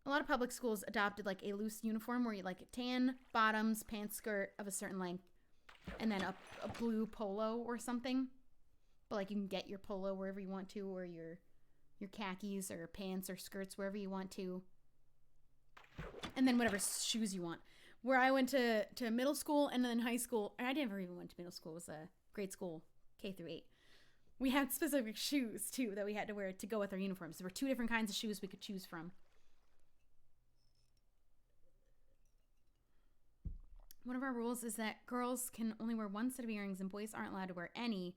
A lot of public schools adopted a loose uniform where you tan bottoms, pants, skirt of a certain length, and then a blue polo or something. But you can get your polo wherever you want to, or your khakis or pants or skirts wherever you want to. And then whatever shoes you want. Where I went to middle school and then high school, and I never even went to middle school, it was a grade school, K through 8. We had specific shoes too that we had to wear to go with our uniforms. There were 2 different kinds of shoes we could choose from. One of our rules is that girls can only wear 1 set of earrings and boys aren't allowed to wear any.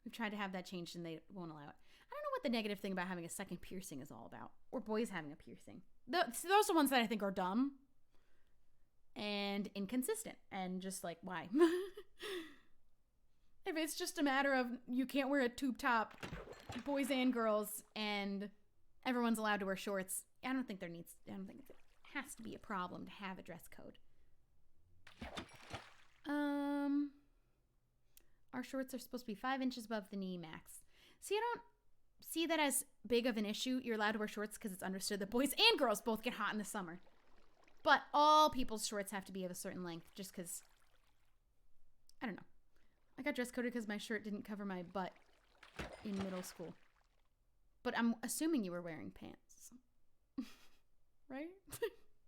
We've tried to have that changed and they won't allow it. I don't know what the negative thing about having a second piercing is all about. Or boys having a piercing. Those are the ones that I think are dumb. And inconsistent. And just why? If it's just a matter of you can't wear a tube top, boys and girls, and everyone's allowed to wear shorts, I don't think it has to be a problem to have a dress code. Our shorts are supposed to be 5 inches above the knee max. See, I don't see that as big of an issue. You're allowed to wear shorts because it's understood that boys and girls both get hot in the summer. But all people's shorts have to be of a certain length just because, I don't know. I got dress coded because my shirt didn't cover my butt in middle school. But I'm assuming you were wearing pants. Right?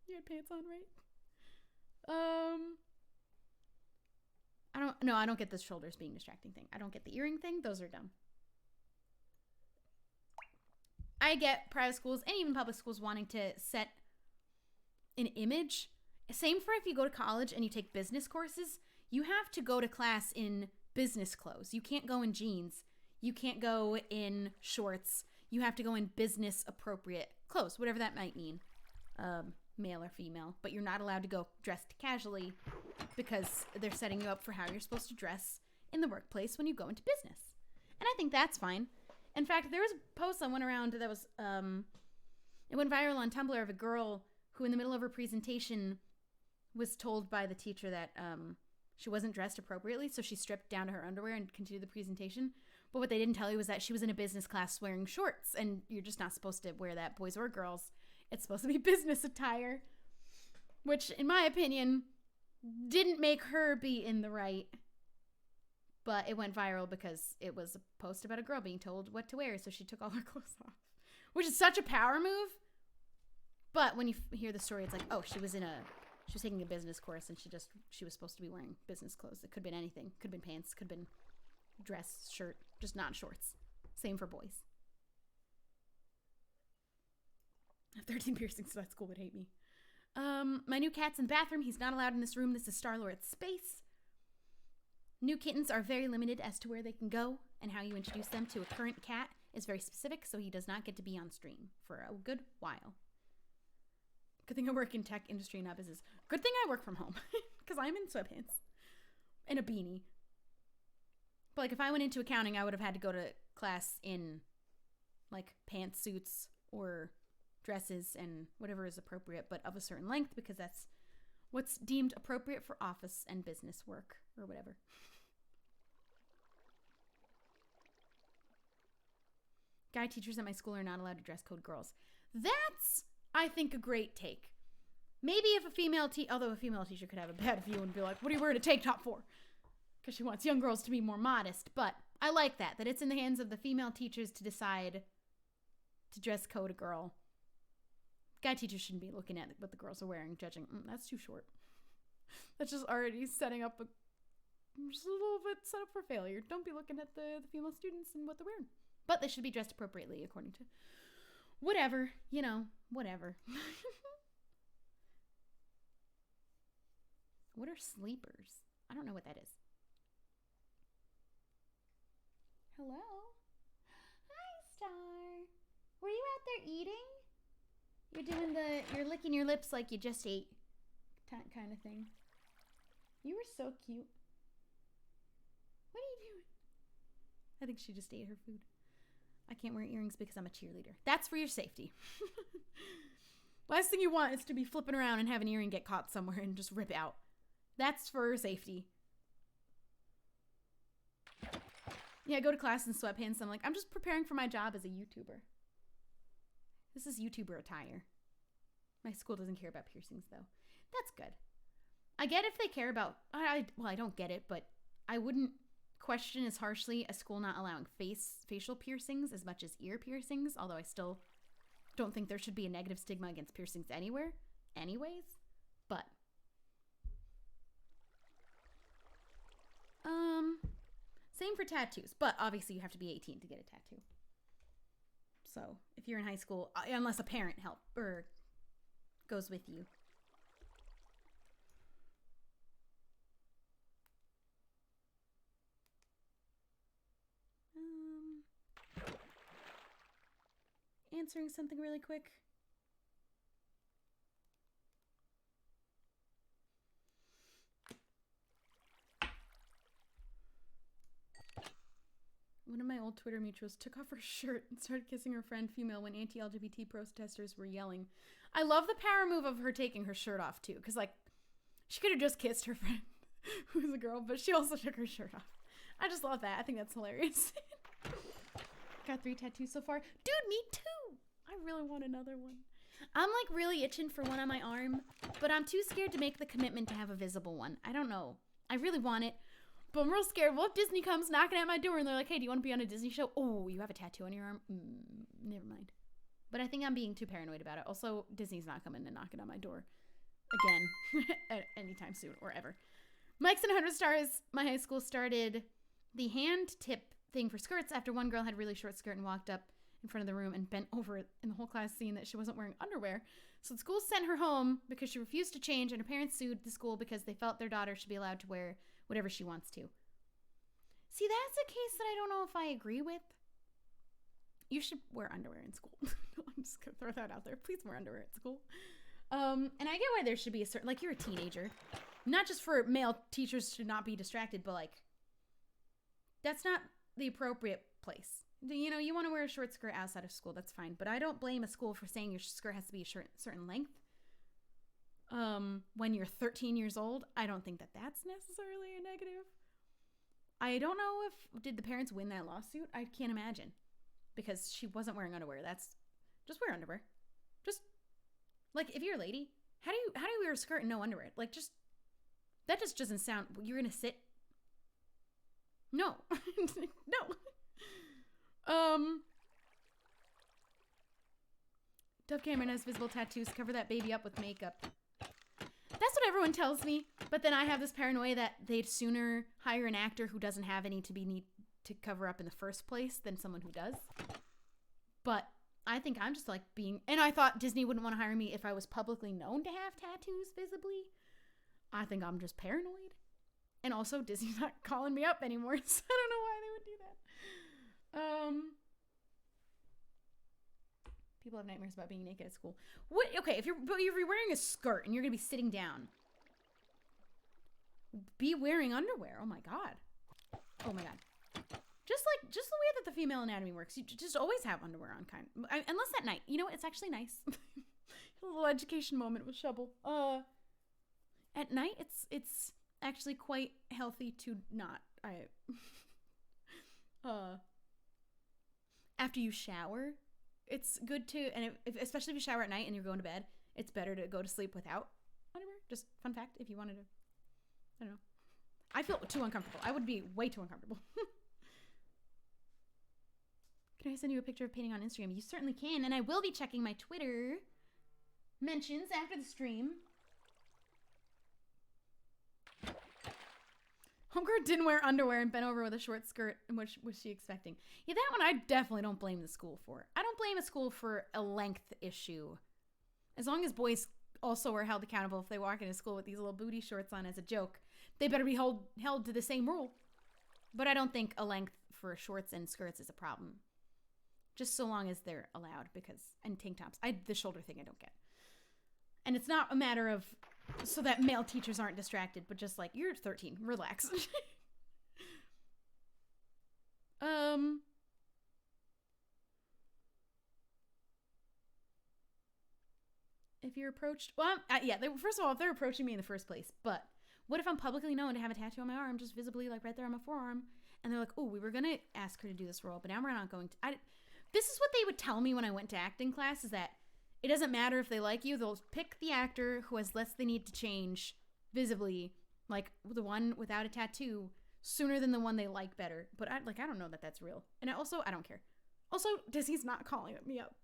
You had pants on, right? I don't get the shoulders being distracting thing. I don't get the earring thing. Those are dumb. I get private schools and even public schools wanting to set an image. Same for if you go to college and you take business courses. You have to go to class in business clothes. You can't go in jeans. You can't go in shorts. You have to go in business appropriate clothes, whatever that might mean. Male or female, but you're not allowed to go dressed casually because they're setting you up for how you're supposed to dress in the workplace when you go into business. And I think that's fine. In fact, there was a post that went around that was, it went viral on Tumblr of a girl who in the middle of her presentation was told by the teacher that she wasn't dressed appropriately, so she stripped down to her underwear and continued the presentation. But what they didn't tell you was that she was in a business class wearing shorts, and you're just not supposed to wear that, boys or girls. It's supposed to be business attire, which, in my opinion, didn't make her be in the right. But it went viral because it was a post about a girl being told what to wear, so she took all her clothes off, which is such a power move. But when you hear the story, it's like, oh, she was taking a business course, and she was supposed to be wearing business clothes. It could have been anything. Could have been pants. Could have been dress, shirt, just not shorts. Same for boys. I have 13 piercings, so that school would hate me. My new cat's in the bathroom. He's not allowed in this room. This is Star-Lord's space. New kittens are very limited as to where they can go, and how you introduce them to a current cat is very specific, so he does not get to be on stream for a good while. Good thing I work in tech industry and not business. Good thing I work from home, because I'm in sweatpants and a beanie. But like if I went into accounting, I would have had to go to class in like pantsuits or dresses and whatever is appropriate, but of a certain length, because that's what's deemed appropriate for office and business work or whatever. Guy teachers at my school are not allowed to dress code girls. That's, I think, a great take. Maybe if although a female teacher could have a bad view and be like, what are you wearing a tank top for? Because she wants young girls to be more modest. But I like that it's in the hands of the female teachers to decide to dress code a girl. Guy teachers shouldn't be looking at what the girls are wearing, judging, that's too short. That's just already setting up just a little bit set up for failure. Don't be looking at the female students and what they're wearing. But they should be dressed appropriately according to whatever, whatever. What are sleepers? I don't know what that is. Hello? Hi, Star. Were you out there eating? You're licking your lips like you just ate kind of thing. You were so cute. What are you doing? I think she just ate her food. I can't wear earrings because I'm a cheerleader. That's for your safety. Last thing you want is to be flipping around and have an earring get caught somewhere and just rip out. That's for safety. Yeah, I go to class in sweatpants. I'm like, I'm just preparing for my job as a YouTuber. This is YouTuber attire. My school doesn't care about piercings, though. That's good. I get if they care about... I don't get it, but I wouldn't question as harshly a school not allowing facial piercings as much as ear piercings, although I still don't think there should be a negative stigma against piercings anywhere, anyways. But... same for tattoos, but obviously you have to be 18 to get a tattoo. So if you're in high school, unless a parent goes with you. Answering something really quick. old Twitter mutuals took off her shirt and started kissing her friend female when anti-LGBT protesters were yelling. I love the power move of her taking her shirt off too, because like she could have just kissed her friend who's a girl, but she also took her shirt off. I just love that. I think that's hilarious. Got 3 tattoos so far. Dude, me too. I really want another one. I'm like really itching for one on my arm, but I'm too scared to make the commitment to have a visible one. I don't know. I really want it, but I'm real scared. What if Disney comes knocking at my door and they're like, hey, do you want to be on a Disney show? Oh, you have a tattoo on your arm? Never mind. But I think I'm being too paranoid about it. Also, Disney's not coming and knocking on my door again anytime soon or ever. Mike's and 100 Stars, my high school started the hand tip thing for skirts after one girl had a really short skirt and walked up in front of the room and bent over it, and the whole class seeing that she wasn't wearing underwear. So the school sent her home because she refused to change, and her parents sued the school because they felt their daughter should be allowed to wear whatever she wants to. See, that's a case that I don't know if I agree with. You should wear underwear in school. I'm just gonna throw that out there. Please wear underwear at school. And I get why there should be a certain, like, you're a teenager. Not just for male teachers to not be distracted, but like, that's not the appropriate place. You know, you want to wear a short skirt outside of school, that's fine. But I don't blame a school for saying your skirt has to be a certain length. When you're 13 years old, I don't think that that's necessarily a negative. I don't know did the parents win that lawsuit? I can't imagine. Because she wasn't wearing underwear. Just wear underwear. Just, like, if you're a lady, how do you wear a skirt and no underwear? Like, that just doesn't sound, you're gonna sit? No. No. Dove Cameron has visible tattoos. Cover that baby up with makeup. That's what everyone tells me. But then I have this paranoia that they'd sooner hire an actor who doesn't have any need to cover up in the first place than someone who does. But I think I'm just like and I thought Disney wouldn't want to hire me if I was publicly known to have tattoos visibly. I think I'm just paranoid. And also Disney's not calling me up anymore, so I don't know why they would do that. People have nightmares about being naked at school. What? Okay, if you're wearing a skirt and you're gonna be sitting down, be wearing underwear. Oh my god. Oh my god. Just the way that the female anatomy works, you just always have underwear on, unless at night. You know what? It's actually nice. A little education moment with Shubble. At night, it's actually quite healthy to not. After you shower, it's good to, and especially if you shower at night and you're going to bed, it's better to go to sleep without underwear. Just fun fact, if you wanted to, I don't know. I feel too uncomfortable. I would be way too uncomfortable. Can I send you a picture of painting on Instagram? You certainly can, and I will be checking my Twitter mentions after the stream. Homegirl didn't wear underwear and bent over with a short skirt. And what was she expecting? Yeah, that one I definitely don't blame the school for. I don't blame a school for a length issue. As long as boys also are held accountable if they walk into school with these little booty shorts on as a joke, they better be held to the same rule. But I don't think a length for shorts and skirts is a problem. Just so long as they're allowed, and tank tops. The shoulder thing I don't get. And it's not a matter of so that male teachers aren't distracted, but just like, you're 13, relax. If you're approached, first of all, if they're approaching me in the first place, but what if I'm publicly known to have a tattoo on my arm, just visibly, like right there on my forearm, and they're like, oh, we were gonna ask her to do this role, but now we're not going to. This is what they would tell me when I went to acting class, is that it doesn't matter if they like you, they'll pick the actor who has less they need to change visibly, like the one without a tattoo, sooner than the one they like better. But I don't know that that's real. And I don't care. Also, Disney's not calling me up.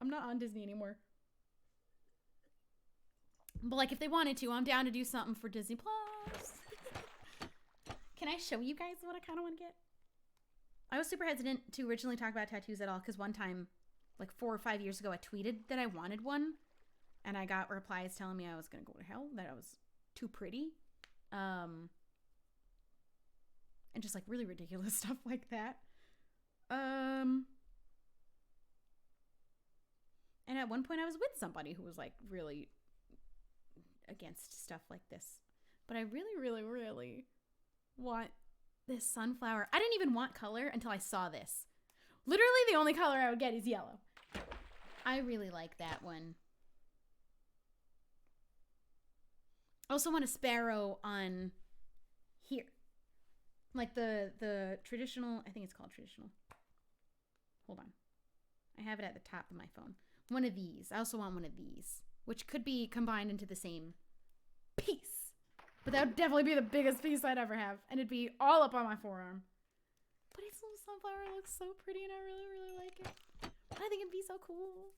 I'm not on Disney anymore. But like, if they wanted to, I'm down to do something for Disney Plus. Can I show you guys what I kind of want to get? I was super hesitant to originally talk about tattoos at all, because one time, like 4 or 5 years ago, I tweeted that I wanted one, and I got replies telling me I was going to go to hell, that I was too pretty, and just like really ridiculous stuff like that. And at one point I was with somebody who was like really against stuff like this, but I really, really, really want this sunflower. I didn't even want color until I saw this. Literally the only color I would get is yellow. I really like that one. I also want a sparrow on here. Like the traditional, I think it's called traditional. Hold on. I have it at the top of my phone. One of these. I also want one of these, which could be combined into the same piece. But that would definitely be the biggest piece I'd ever have. And it'd be all up on my forearm. But its little sunflower looks so pretty and I really, really like it. I think it'd be so cool.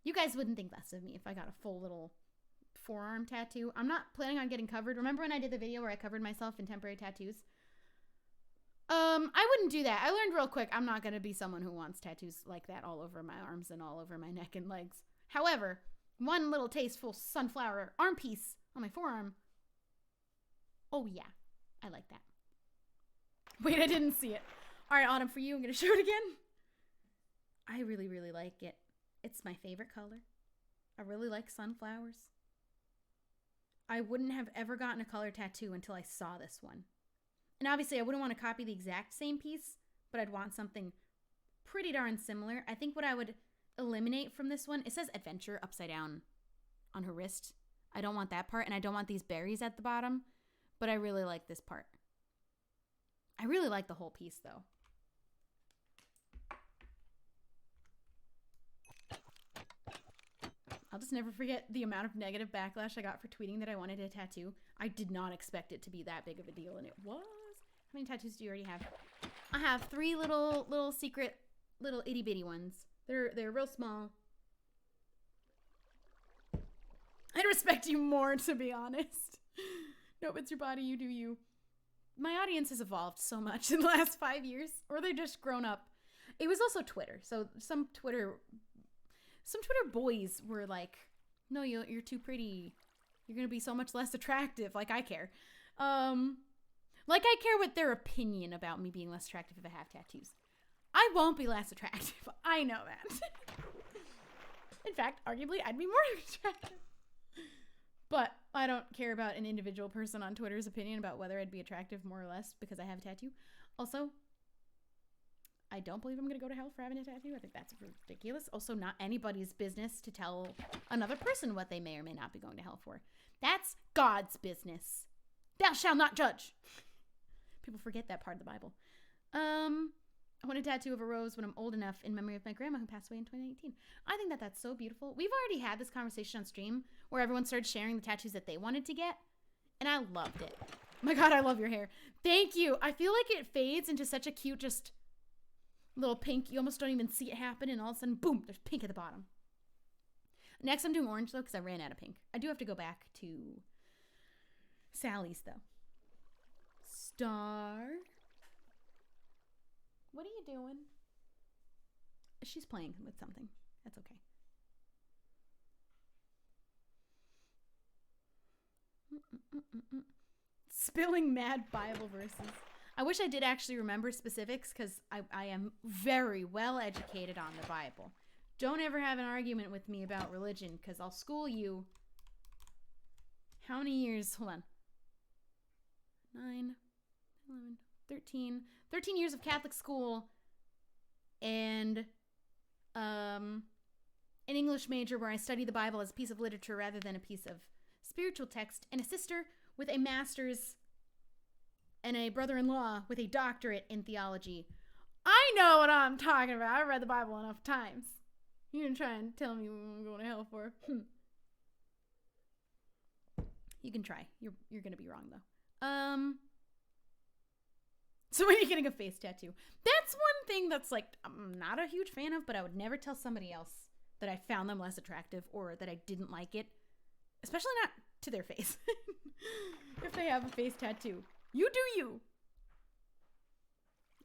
You guys wouldn't think less of me if I got a full little forearm tattoo. I'm not planning on getting covered. Remember when I did the video where I covered myself in temporary tattoos? I wouldn't do that. I learned real quick I'm not going to be someone who wants tattoos like that all over my arms and all over my neck and legs. However, one little tasteful sunflower arm piece on my forearm. Oh yeah, I like that. Wait, I didn't see it. All right, Autumn, for you, I'm going to show it again. I really, really like it. It's my favorite color. I really like sunflowers. I wouldn't have ever gotten a color tattoo until I saw this one. And obviously, I wouldn't want to copy the exact same piece, but I'd want something pretty darn similar. I think what I would eliminate from this one, it says adventure upside down on her wrist. I don't want that part, and I don't want these berries at the bottom, but I really like this part. I really like the whole piece, though. I'll just never forget the amount of negative backlash I got for tweeting that I wanted a tattoo. I did not expect it to be that big of a deal, and it was. How many tattoos do you already have? I have 3 little secret, little itty bitty ones. They're real small. I'd respect you more, to be honest. Nope, it's your body, you do you. My audience has evolved so much in the last 5 years, or they're just grown up. It was also Twitter, so some Twitter boys were like, no, you're too pretty. You're going to be so much less attractive. Like I care. Like I care what their opinion about me being less attractive if I have tattoos. I won't be less attractive. I know that. In fact, arguably, I'd be more attractive. But I don't care about an individual person on Twitter's opinion about whether I'd be attractive more or less because I have a tattoo. Also, I don't believe I'm going to go to hell for having a tattoo. I think that's ridiculous. Also, not anybody's business to tell another person what they may or may not be going to hell for. That's God's business. Thou shalt not judge. People forget that part of the Bible. I want a tattoo of a rose when I'm old enough in memory of my grandma who passed away in 2018. I think that that's so beautiful. We've already had this conversation on stream where everyone started sharing the tattoos that they wanted to get, and I loved it. Oh my God, I love your hair. Thank you. I feel like it fades into such a cute, just little pink. You almost don't even see it happen, and all of a sudden, boom, there's pink at the bottom. Next, I'm doing orange, though, because I ran out of pink. I do have to go back to Sally's, though. Star. What are you doing? She's playing with something. That's okay. Spilling mad Bible verses. I wish I did actually remember specifics because I am very well educated on the Bible. Don't ever have an argument with me about religion because I'll school you. How many years? Hold on. 9, 11, 13. 13 years of Catholic school and an English major where I study the Bible as a piece of literature rather than a piece of spiritual text, and a sister with a master's and a brother-in-law with a doctorate in theology. I know what I'm talking about. I've read the Bible enough times. You can try and tell me what I'm going to hell for. You can try. You're going to be wrong, though. So when are you getting a face tattoo? That's one thing that's like I'm not a huge fan of, but I would never tell somebody else that I found them less attractive or that I didn't like it. Especially not to their face. If they have a face tattoo. You do you.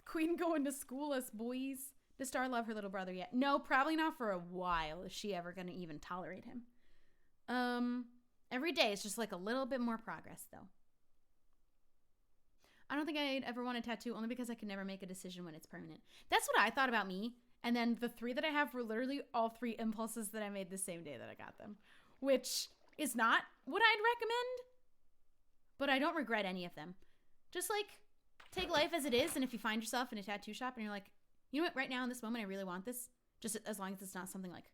Queen going to school us boys. Does Star love her little brother yet? No, probably not for a while. Is she ever going to even tolerate him? Every day is just like a little bit more progress, though. I don't think I'd ever want a tattoo only because I can never make a decision when it's permanent. That's what I thought about me. And then the 3 that I have were literally all 3 impulses that I made the same day that I got them, which is not what I'd recommend, but I don't regret any of them. Just like take life as it is, and if you find yourself in a tattoo shop and you're like, you know what, right now in this moment I really want this, just as long as it's not something like,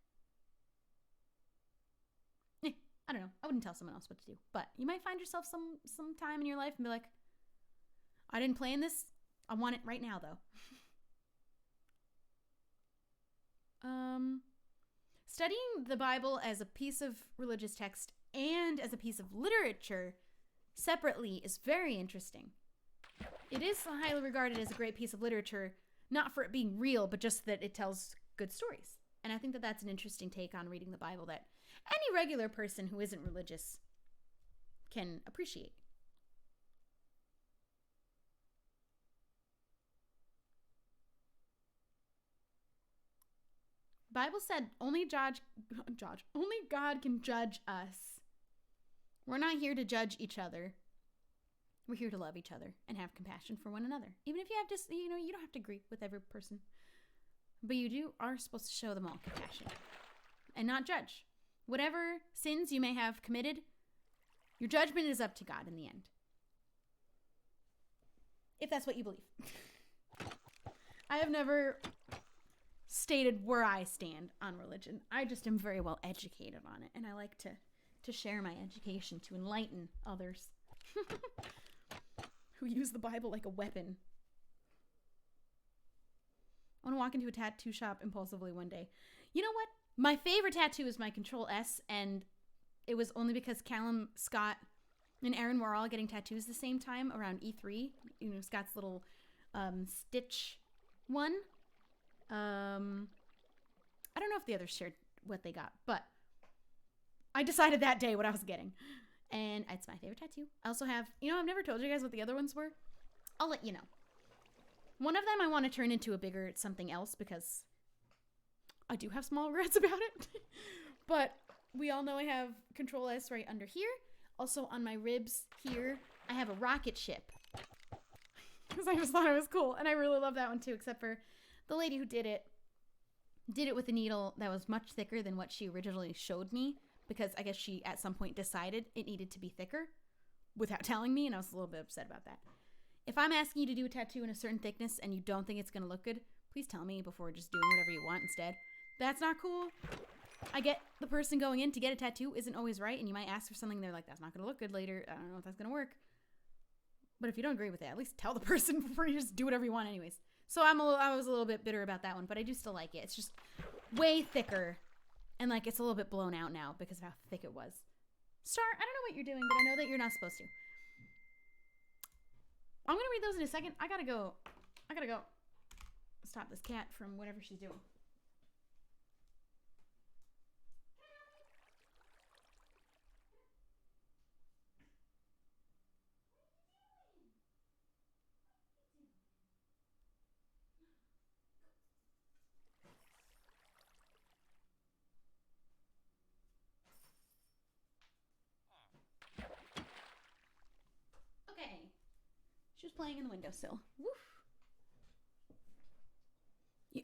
I don't know, I wouldn't tell someone else what to do, but you might find yourself some time in your life and be like, I didn't plan this, I want it right now though. Studying the Bible as a piece of religious text and as a piece of literature separately is very interesting. It is highly regarded as a great piece of literature, not for it being real, but just that it tells good stories. And I think that that's an interesting take on reading the Bible that any regular person who isn't religious can appreciate. Bible said only God can judge us. We're not here to judge each other. We're here to love each other and have compassion for one another. Even if you have you don't have to agree with every person, but you are supposed to show them all compassion and not judge. Whatever sins you may have committed, your judgment is up to God in the end. If that's what you believe. I have never stated where I stand on religion. I just am very well educated on it, and I like to share my education to enlighten others who use the Bible like a weapon. I want to walk into a tattoo shop impulsively one day. You know what? My favorite tattoo is my Control S, and it was only because Callum, Scott, and Aaron were all getting tattoos the same time around E3. You know, Scott's little Stitch one. I don't know if the others shared what they got, but I decided that day what I was getting. And it's my favorite tattoo. I also have, I've never told you guys what the other ones were. I'll let you know. One of them I want to turn into a bigger something else because I do have small regrets about it. But we all know I have Control S right under here. Also on my ribs here, I have a rocket ship. Because I just thought it was cool. And I really love that one too, except for the lady who did it with a needle that was much thicker than what she originally showed me. Because I guess she at some point decided it needed to be thicker without telling me. And I was a little bit upset about that. If I'm asking you to do a tattoo in a certain thickness and you don't think it's going to look good, please tell me before just doing whatever you want instead. That's not cool. I get the person going in to get a tattoo isn't always right. And you might ask for something. They're like, that's not going to look good later. I don't know if that's going to work. But if you don't agree with it, at least tell the person before you just do whatever you want anyways. So I was a little bit bitter about that one, but I do still like it. It's just way thicker. And like, it's a little bit blown out now because of how thick it was. Star, I don't know what you're doing, but I know that you're not supposed to. I'm going to read those in a second. I gotta go stop this cat from whatever she's doing. She was playing in the windowsill. Woof.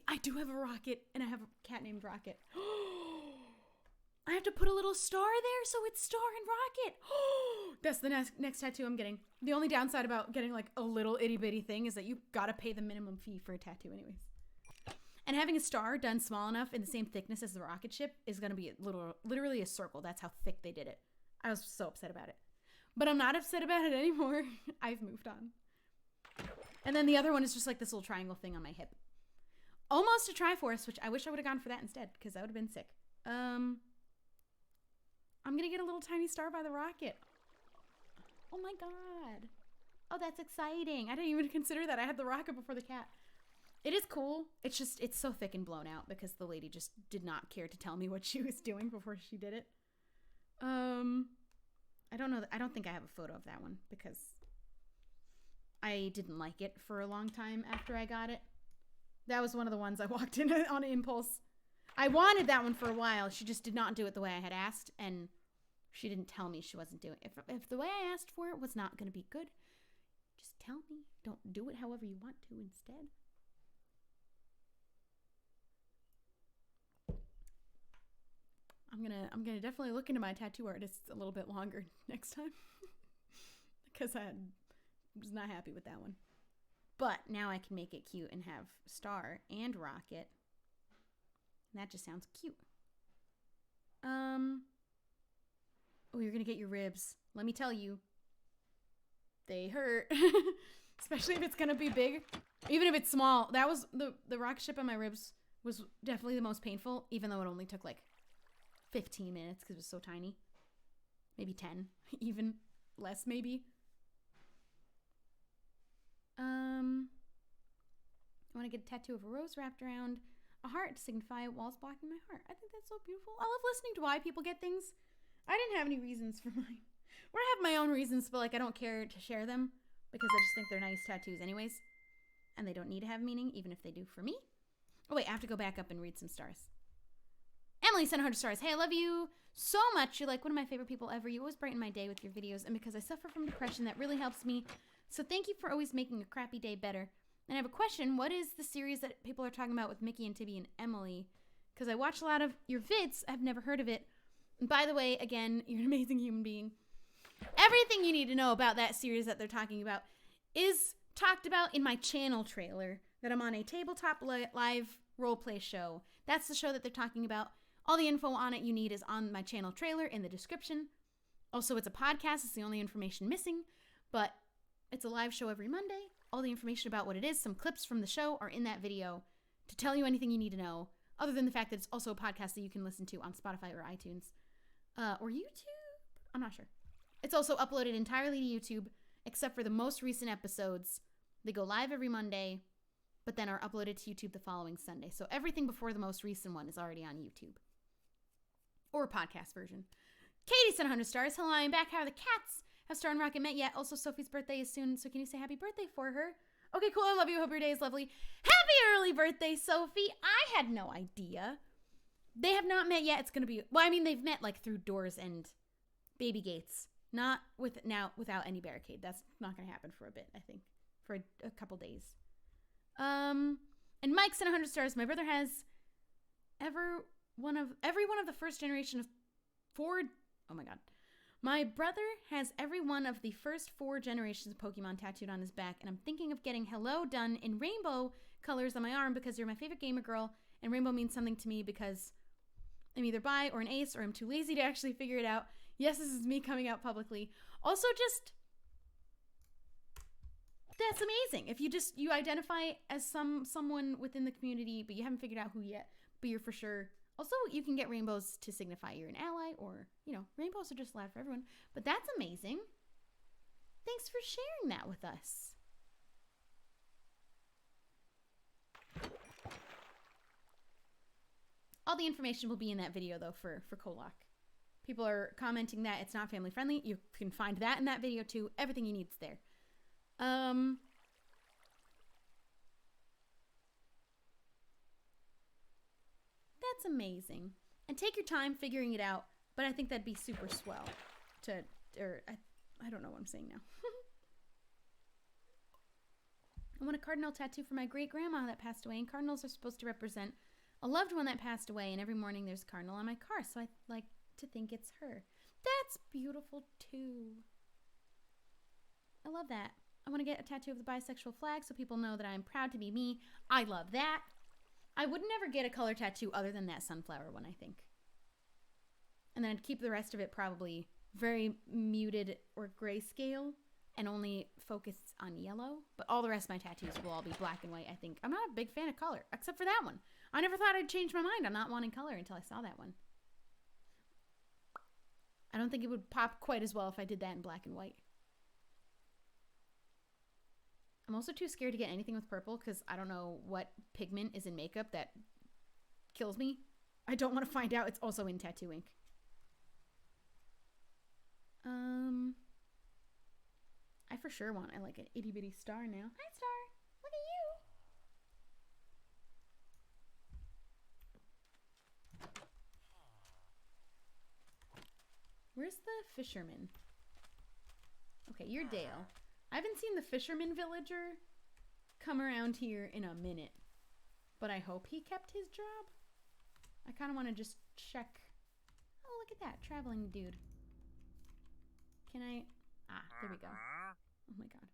I do have a rocket, and I have a cat named Rocket. I have to put a little star there, so it's Star and Rocket. That's the next tattoo I'm getting. The only downside about getting like a little itty bitty thing is that you gotta pay the minimum fee for a tattoo anyways. And having a star done small enough in the same thickness as the rocket ship is gonna be literally a circle. That's how thick they did it. I was so upset about it. But I'm not upset about it anymore. I've moved on. And then the other one is just like this little triangle thing on my hip. Almost a Triforce, which I wish I would have gone for that instead, because that would have been sick. I'm going to get a little tiny star by the rocket. Oh my god. Oh, that's exciting. I didn't even consider that. I had the rocket before the cat. It is cool. It's just, it's so thick and blown out because the lady just did not care to tell me what she was doing before she did it. I don't know. I don't think I have a photo of that one because I didn't like it for a long time after I got it. That was one of the ones I walked in on impulse. I wanted that one for a while. She just did not do it the way I had asked, and she didn't tell me she wasn't doing it. If the way I asked for it was not going to be good, just tell me. Don't do it however you want to instead. I'm gonna definitely look into my tattoo artists a little bit longer next time because I was not happy with that one. But now I can make it cute and have star and rocket. And that just sounds cute. Oh, you're gonna get your ribs. Let me tell you, they hurt. Especially if it's gonna be big. Even if it's small. That was the rocket ship on my ribs was definitely the most painful, even though it only took like 15 minutes because it was so tiny. Maybe 10, even less maybe. I want to get a tattoo of a rose wrapped around a heart to signify walls blocking my heart. I think that's so beautiful. I love listening to why people get things. I didn't have any reasons for mine. Or I have my own reasons, but like I don't care to share them because I just think they're nice tattoos anyways. And they don't need to have meaning, even if they do for me. Oh wait, I have to go back up and read some stars. Emily sent 100 stars. Hey, I love you so much. You're like one of my favorite people ever. You always brighten my day with your videos. And because I suffer from depression, that really helps me. So thank you for always making a crappy day better. And I have a question. What is the series that people are talking about with Mickey and Tibby and Emily? Because I watch a lot of your vids. I've never heard of it. And by the way, again, you're an amazing human being. Everything you need to know about that series that they're talking about is talked about in my channel trailer that I'm on a tabletop live roleplay show. That's the show that they're talking about. All the info on it you need is on my channel trailer in the description. Also, it's a podcast. It's the only information missing. But it's a live show every Monday. All the information about what it is, some clips from the show are in that video to tell you anything you need to know, other than the fact that it's also a podcast that you can listen to on Spotify or iTunes. Or YouTube? I'm not sure. It's also uploaded entirely to YouTube, except for the most recent episodes. They go live every Monday, but then are uploaded to YouTube the following Sunday. So everything before the most recent one is already on YouTube. Or a podcast version. Katie sent 100 stars. Hello, I'm back. How are the cats? Have Star and Rocket met yet? Also, Sophie's birthday is soon, so can you say happy birthday for her? Okay, cool. I love you. Hope your day is lovely. Happy early birthday, Sophie. I had no idea. They have not met yet. It's going to be... Well, I mean, they've met, like, through doors and baby gates. Not without any barricade. That's not going to happen for a bit, I think. For a couple days. And Mike sent 100 stars. My brother has every one of the first generation of 4... Oh, my God. My brother has every one of the first 4 generations of Pokemon tattooed on his back, and I'm thinking of getting hello done in rainbow colors on my arm because you're my favorite gamer girl, and rainbow means something to me because I'm either bi or an ace, or I'm too lazy to actually figure it out. Yes, this is me coming out publicly. Also, just... That's amazing. If you identify as someone within the community, but you haven't figured out who yet, but you're for sure... Also, you can get rainbows to signify you're an ally, or, rainbows are just allowed for everyone. But that's amazing. Thanks for sharing that with us. All the information will be in that video, though, for Kolak. People are commenting that it's not family friendly. You can find that in that video, too. Everything you need is there. That's amazing. And take your time figuring it out, but I think that'd be super swell I don't know what I'm saying now. I want a cardinal tattoo for my great-grandma that passed away, and cardinals are supposed to represent a loved one that passed away, and every morning there's a cardinal on my car, so I like to think it's her. That's beautiful, too. I love that. I want to get a tattoo of the bisexual flag so people know that I'm proud to be me. I love that. I would never get a color tattoo other than that sunflower one, I think. And then I'd keep the rest of it probably very muted or grayscale and only focus on yellow. But all the rest of my tattoos will all be black and white, I think. I'm not a big fan of color, except for that one. I never thought I'd change my mind on not wanting color until I saw that one. I don't think it would pop quite as well if I did that in black and white. I'm also too scared to get anything with purple because I don't know what pigment is in makeup that kills me. I don't want to find out it's also in tattoo ink. I for sure want like an itty bitty star now. Hi, Star. Look at you. Where's the fisherman? Okay, you're Dale. I haven't seen the fisherman villager come around here in a minute, but I hope he kept his job. I kind of want to just check. Oh, look at that traveling dude. Can I? Ah, there we go. Oh my God.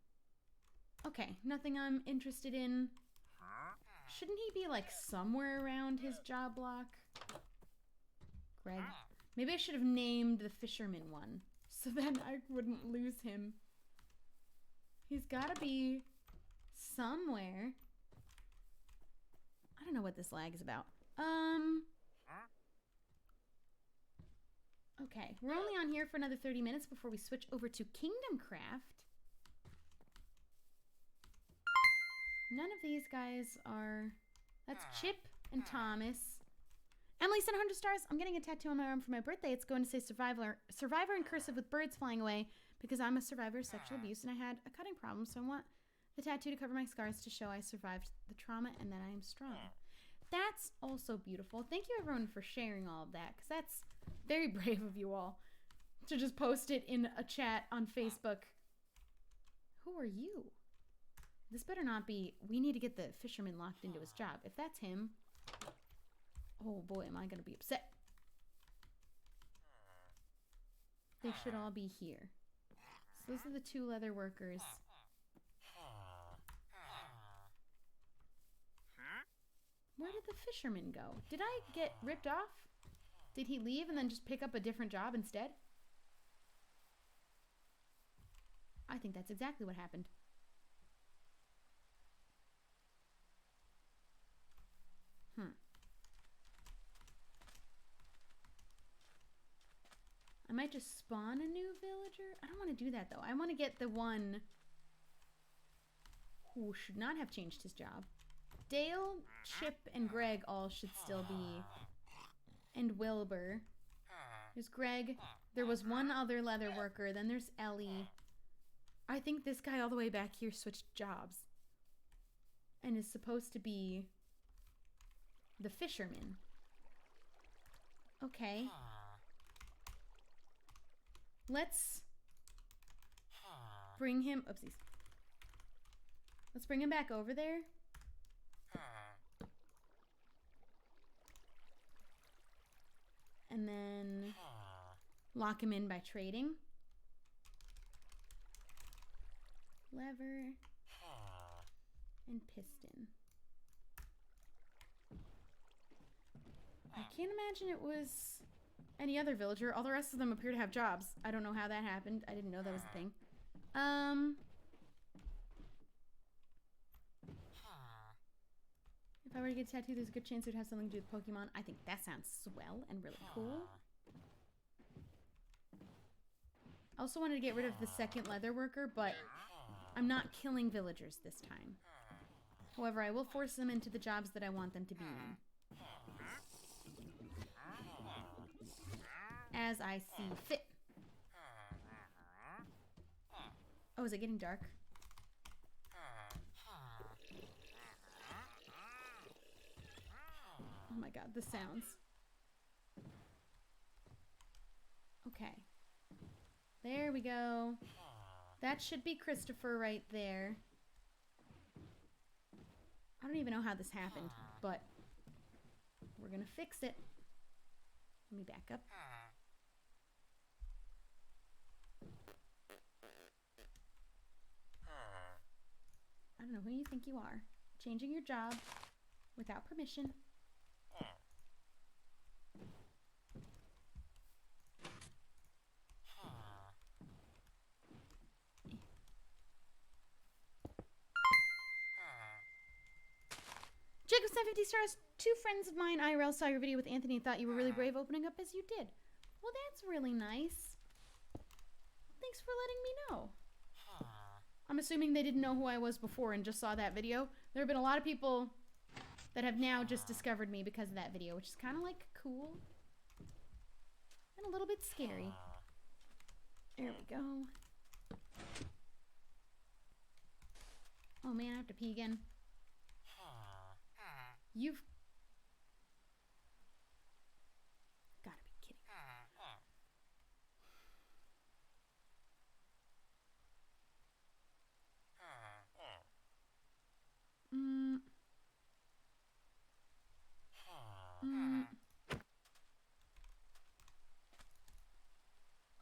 Okay, nothing I'm interested in. Shouldn't he be like somewhere around his job block? Greg. Maybe I should have named the fisherman one so then I wouldn't lose him. He's gotta be somewhere. I don't know what this lag is about. Okay, we're only on here for another 30 minutes before we switch over to Kingdom Craft. None of these guys are... That's Chip and Thomas. Emily sent 100 stars. I'm getting a tattoo on my arm for my birthday. It's going to say survivor in cursive with birds flying away because I'm a survivor of sexual abuse and I had a cutting problem, so I want the tattoo to cover my scars to show I survived the trauma and that I am strong. That's also beautiful. Thank you everyone for sharing all of that because that's very brave of you all to just post it in a chat on Facebook. Who are you? This better not be... We need to get the fisherman locked into his job. If that's him... Oh boy, am I going to be upset. They should all be here. So those are the 2 leather workers. Where did the fisherman go? Did I get ripped off? Did he leave and then just pick up a different job instead? I think that's exactly what happened. I might just spawn a new villager. I don't want to do that though. I want to get the one who should not have changed his job. Dale, Chip, and Greg all should still be. And Wilbur. There's Greg. There was one other leather worker. Then there's Ellie. I think this guy all the way back here switched jobs. And is supposed to be the fisherman. Okay. Let's bring him... Oopsies. Let's bring him back over there. And then lock him in by trading. Lever. And piston. I can't imagine it was any other villager. All the rest of them appear to have jobs. I don't know how that happened. I didn't know that was a thing. If I were to get a tattoo, there's a good chance it would have something to do with Pokemon. I think that sounds swell and really cool. I also wanted to get rid of the second leather worker, but I'm not killing villagers this time. However, I will force them into the jobs that I want them to be in. As I see fit. Oh, is it getting dark? Oh my god, the sounds. Okay. There we go. That should be Christopher right there. I don't even know how this happened, but we're gonna fix it. Let me back up. I don't know who you think you are. Changing your job without permission. Jacob sent 50 stars. 2 friends of mine IRL saw your video with Anthony and thought you were really brave opening up as you did. Well, that's really nice. Thanks for letting me know. I'm assuming they didn't know who I was before and just saw that video. There have been a lot of people that have now just discovered me because of that video, which is kind of like cool and a little bit scary. There we go. Oh man, I have to pee again. You've gotta be kidding.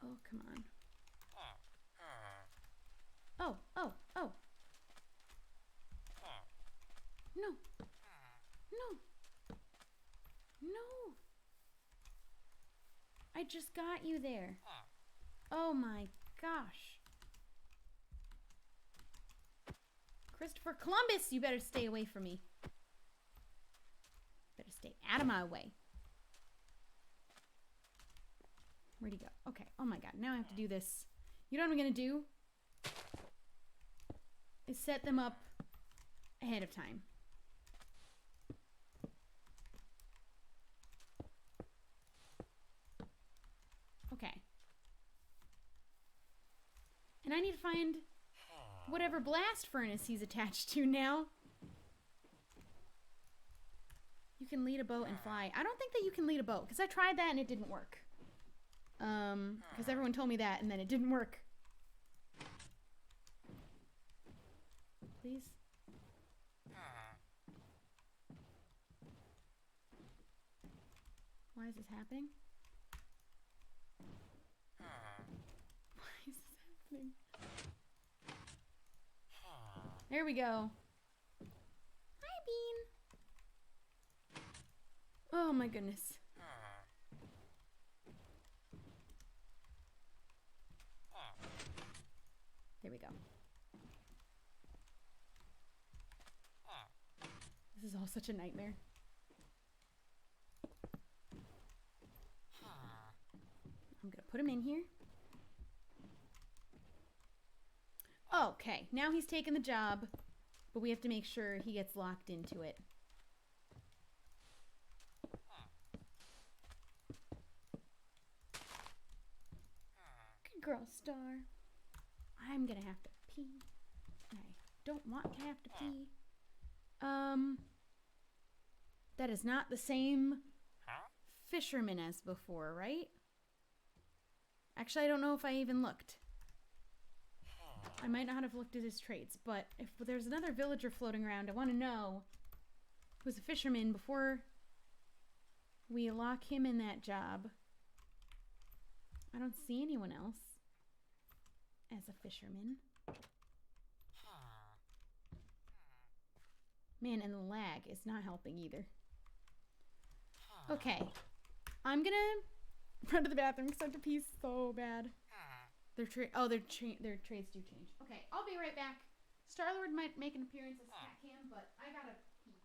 Oh, come on. Oh. I just got you there. Oh my gosh. Christopher Columbus, you better stay away from me. Better stay out of my way. Where'd he go? Okay. Oh my god. Now I have to do this. You know what I'm going to do? Is set them up ahead of time. Okay. And I need to find whatever blast furnace he's attached to now. You can lead a boat and fly. I don't think that you can lead a boat, because I tried that and it didn't work. Because everyone told me that and then it didn't work. Please? Why is this happening? Why is this happening? There we go. Hi, Bean. Oh my goodness. There we go. This is all such a nightmare. I'm gonna put him in here. Okay, now he's taken the job, but we have to make sure he gets locked into it. Good girl, Star. I'm gonna have to pee. I don't want to have to pee. That is not the same fisherman as before, right? Actually, I don't know if I even looked. I might not have looked at his traits, but if there's another villager floating around, I want to know who's a fisherman before we lock him in that job. I don't see anyone else as a fisherman. Man, and the lag is not helping either. Okay. I'm gonna run to the bathroom because I have to pee so bad. Their traits do change. Okay, I'll be right back. Star-Lord might make an appearance as Cat Cam, but I gotta pee.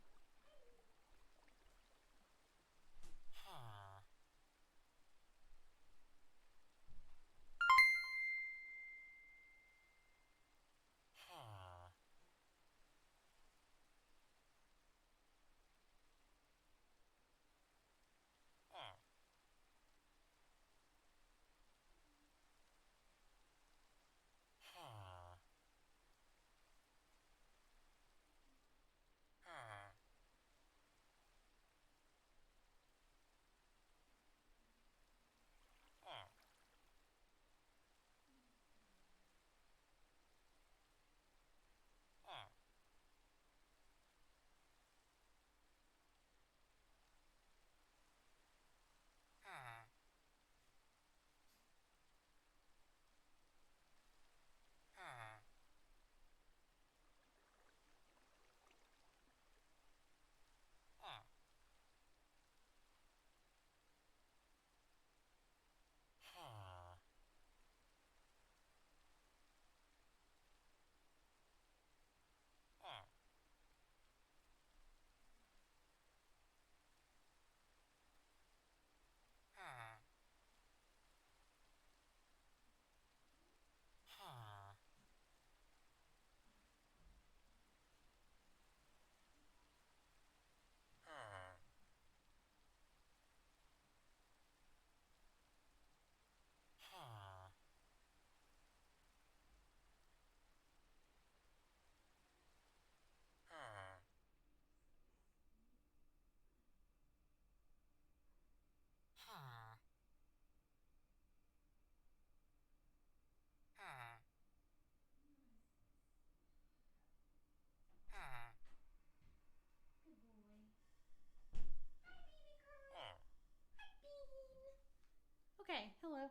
Okay, hello.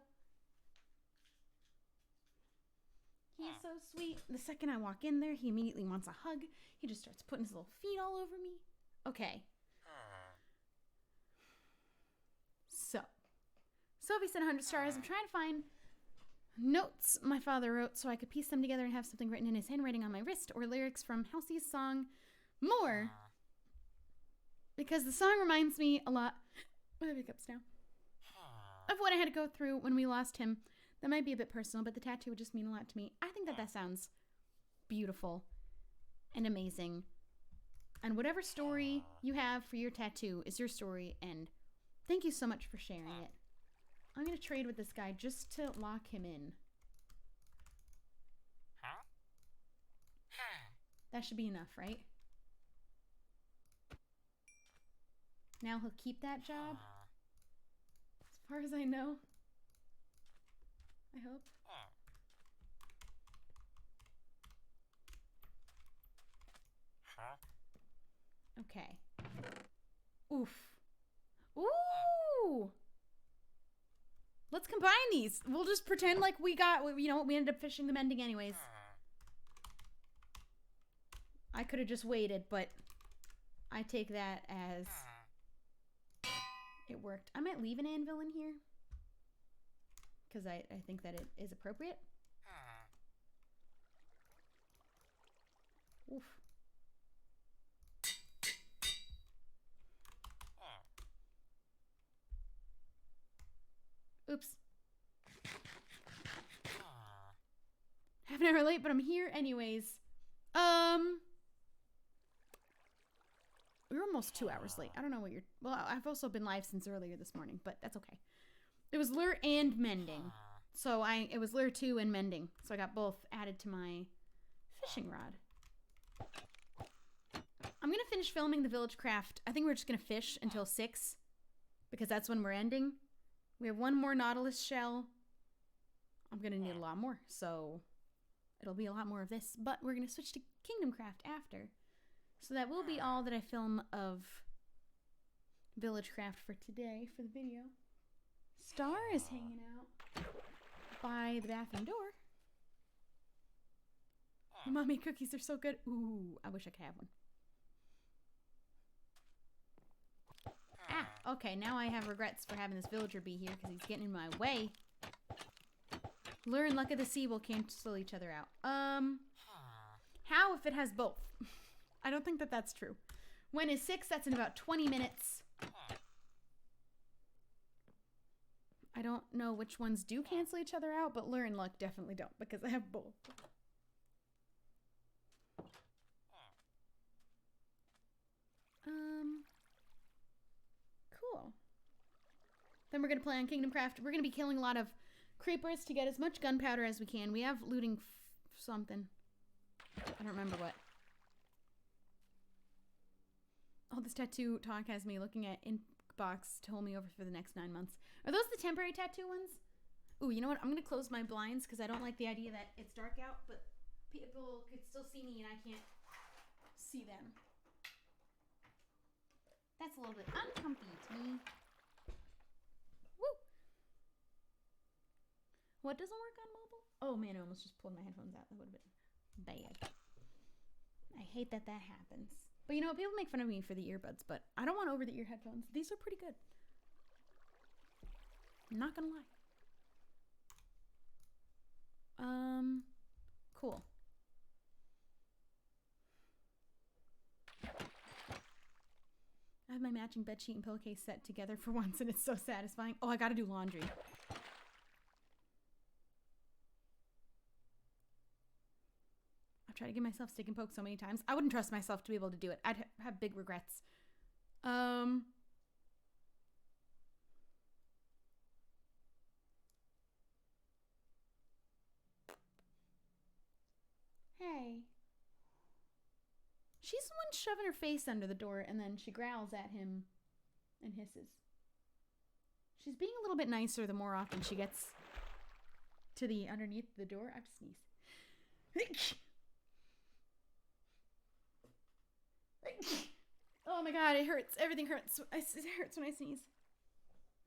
He is so sweet. The second I walk in there, he immediately wants a hug. He just starts putting his little feet all over me. Okay. So, Sophie said 100 stars. I'm trying to find notes my father wrote so I could piece them together and have something written in his handwriting on my wrist, or lyrics from Halsey's song More, because the song reminds me a lot, I have hiccups now, of what I had to go through when we lost him. That might be a bit personal, but the tattoo would just mean a lot to me. I think that sounds beautiful and amazing. And whatever story you have for your tattoo is your story, and thank you so much for sharing it. I'm going to trade with this guy just to lock him in. That should be enough, right? Now he'll keep that job. As far as I know. I hope. Okay. Oof. Ooh! Let's combine these. We'll just pretend like we ended up fishing the mending anyways. I could have just waited, but I take that as it worked. I might leave an anvil in here because I think that it is appropriate. Oof. Oops. Half an hour late, but I'm here anyways. We're almost 2 hours late. I don't know what you're... Well, I've also been live since earlier this morning, but that's okay. It was lure and mending. So it was lure 2 and mending. So I got both added to my fishing rod. I'm going to finish filming the village craft. I think we're just going to fish until 6 because that's when we're ending. We have one more Nautilus shell. I'm going to need a lot more, so it'll be a lot more of this. But we're going to switch to Kingdom Craft after. So that will be all that I film of Village Craft for today for the video. Star is hanging out by the bathroom door. Mommy cookies are so good. Ooh, I wish I could have one. Ah, okay, now I have regrets for having this villager be here because he's getting in my way. Lure and Luck of the Sea will cancel each other out. How if it has both? I don't think that that's true. When is 6? That's in about 20 minutes. I don't know which ones do cancel each other out, but Lure and Luck definitely don't because I have both. Cool. Then we're going to play on Kingdom Craft. We're going to be killing a lot of creepers to get as much gunpowder as we can. We have looting something. I don't remember what. Oh, this tattoo talk has me looking at inbox to hold me over for the next 9 months. Are those the temporary tattoo ones? Ooh, you know what? I'm going to close my blinds because I don't like the idea that it's dark out, but people could still see me and I can't see them. That's a little bit uncomfy to me. Woo! What doesn't work on mobile? Oh man, I almost just pulled my headphones out. That would have been bad. I hate that that happens. But you know what? People make fun of me for the earbuds, but I don't want over-the-ear headphones. These are pretty good. I'm not gonna lie. Cool. I have my matching bedsheet and pillowcase set together for once, and it's so satisfying. Oh, I gotta do laundry. I've tried to give myself stick and poke so many times. I wouldn't trust myself to be able to do it. I'd have big regrets. Hey. She's the one shoving her face under the door, and then she growls at him and hisses. She's being a little bit nicer the more often she gets to the underneath the door. I have to sneeze. Oh my god, it hurts. Everything hurts. It hurts when I sneeze.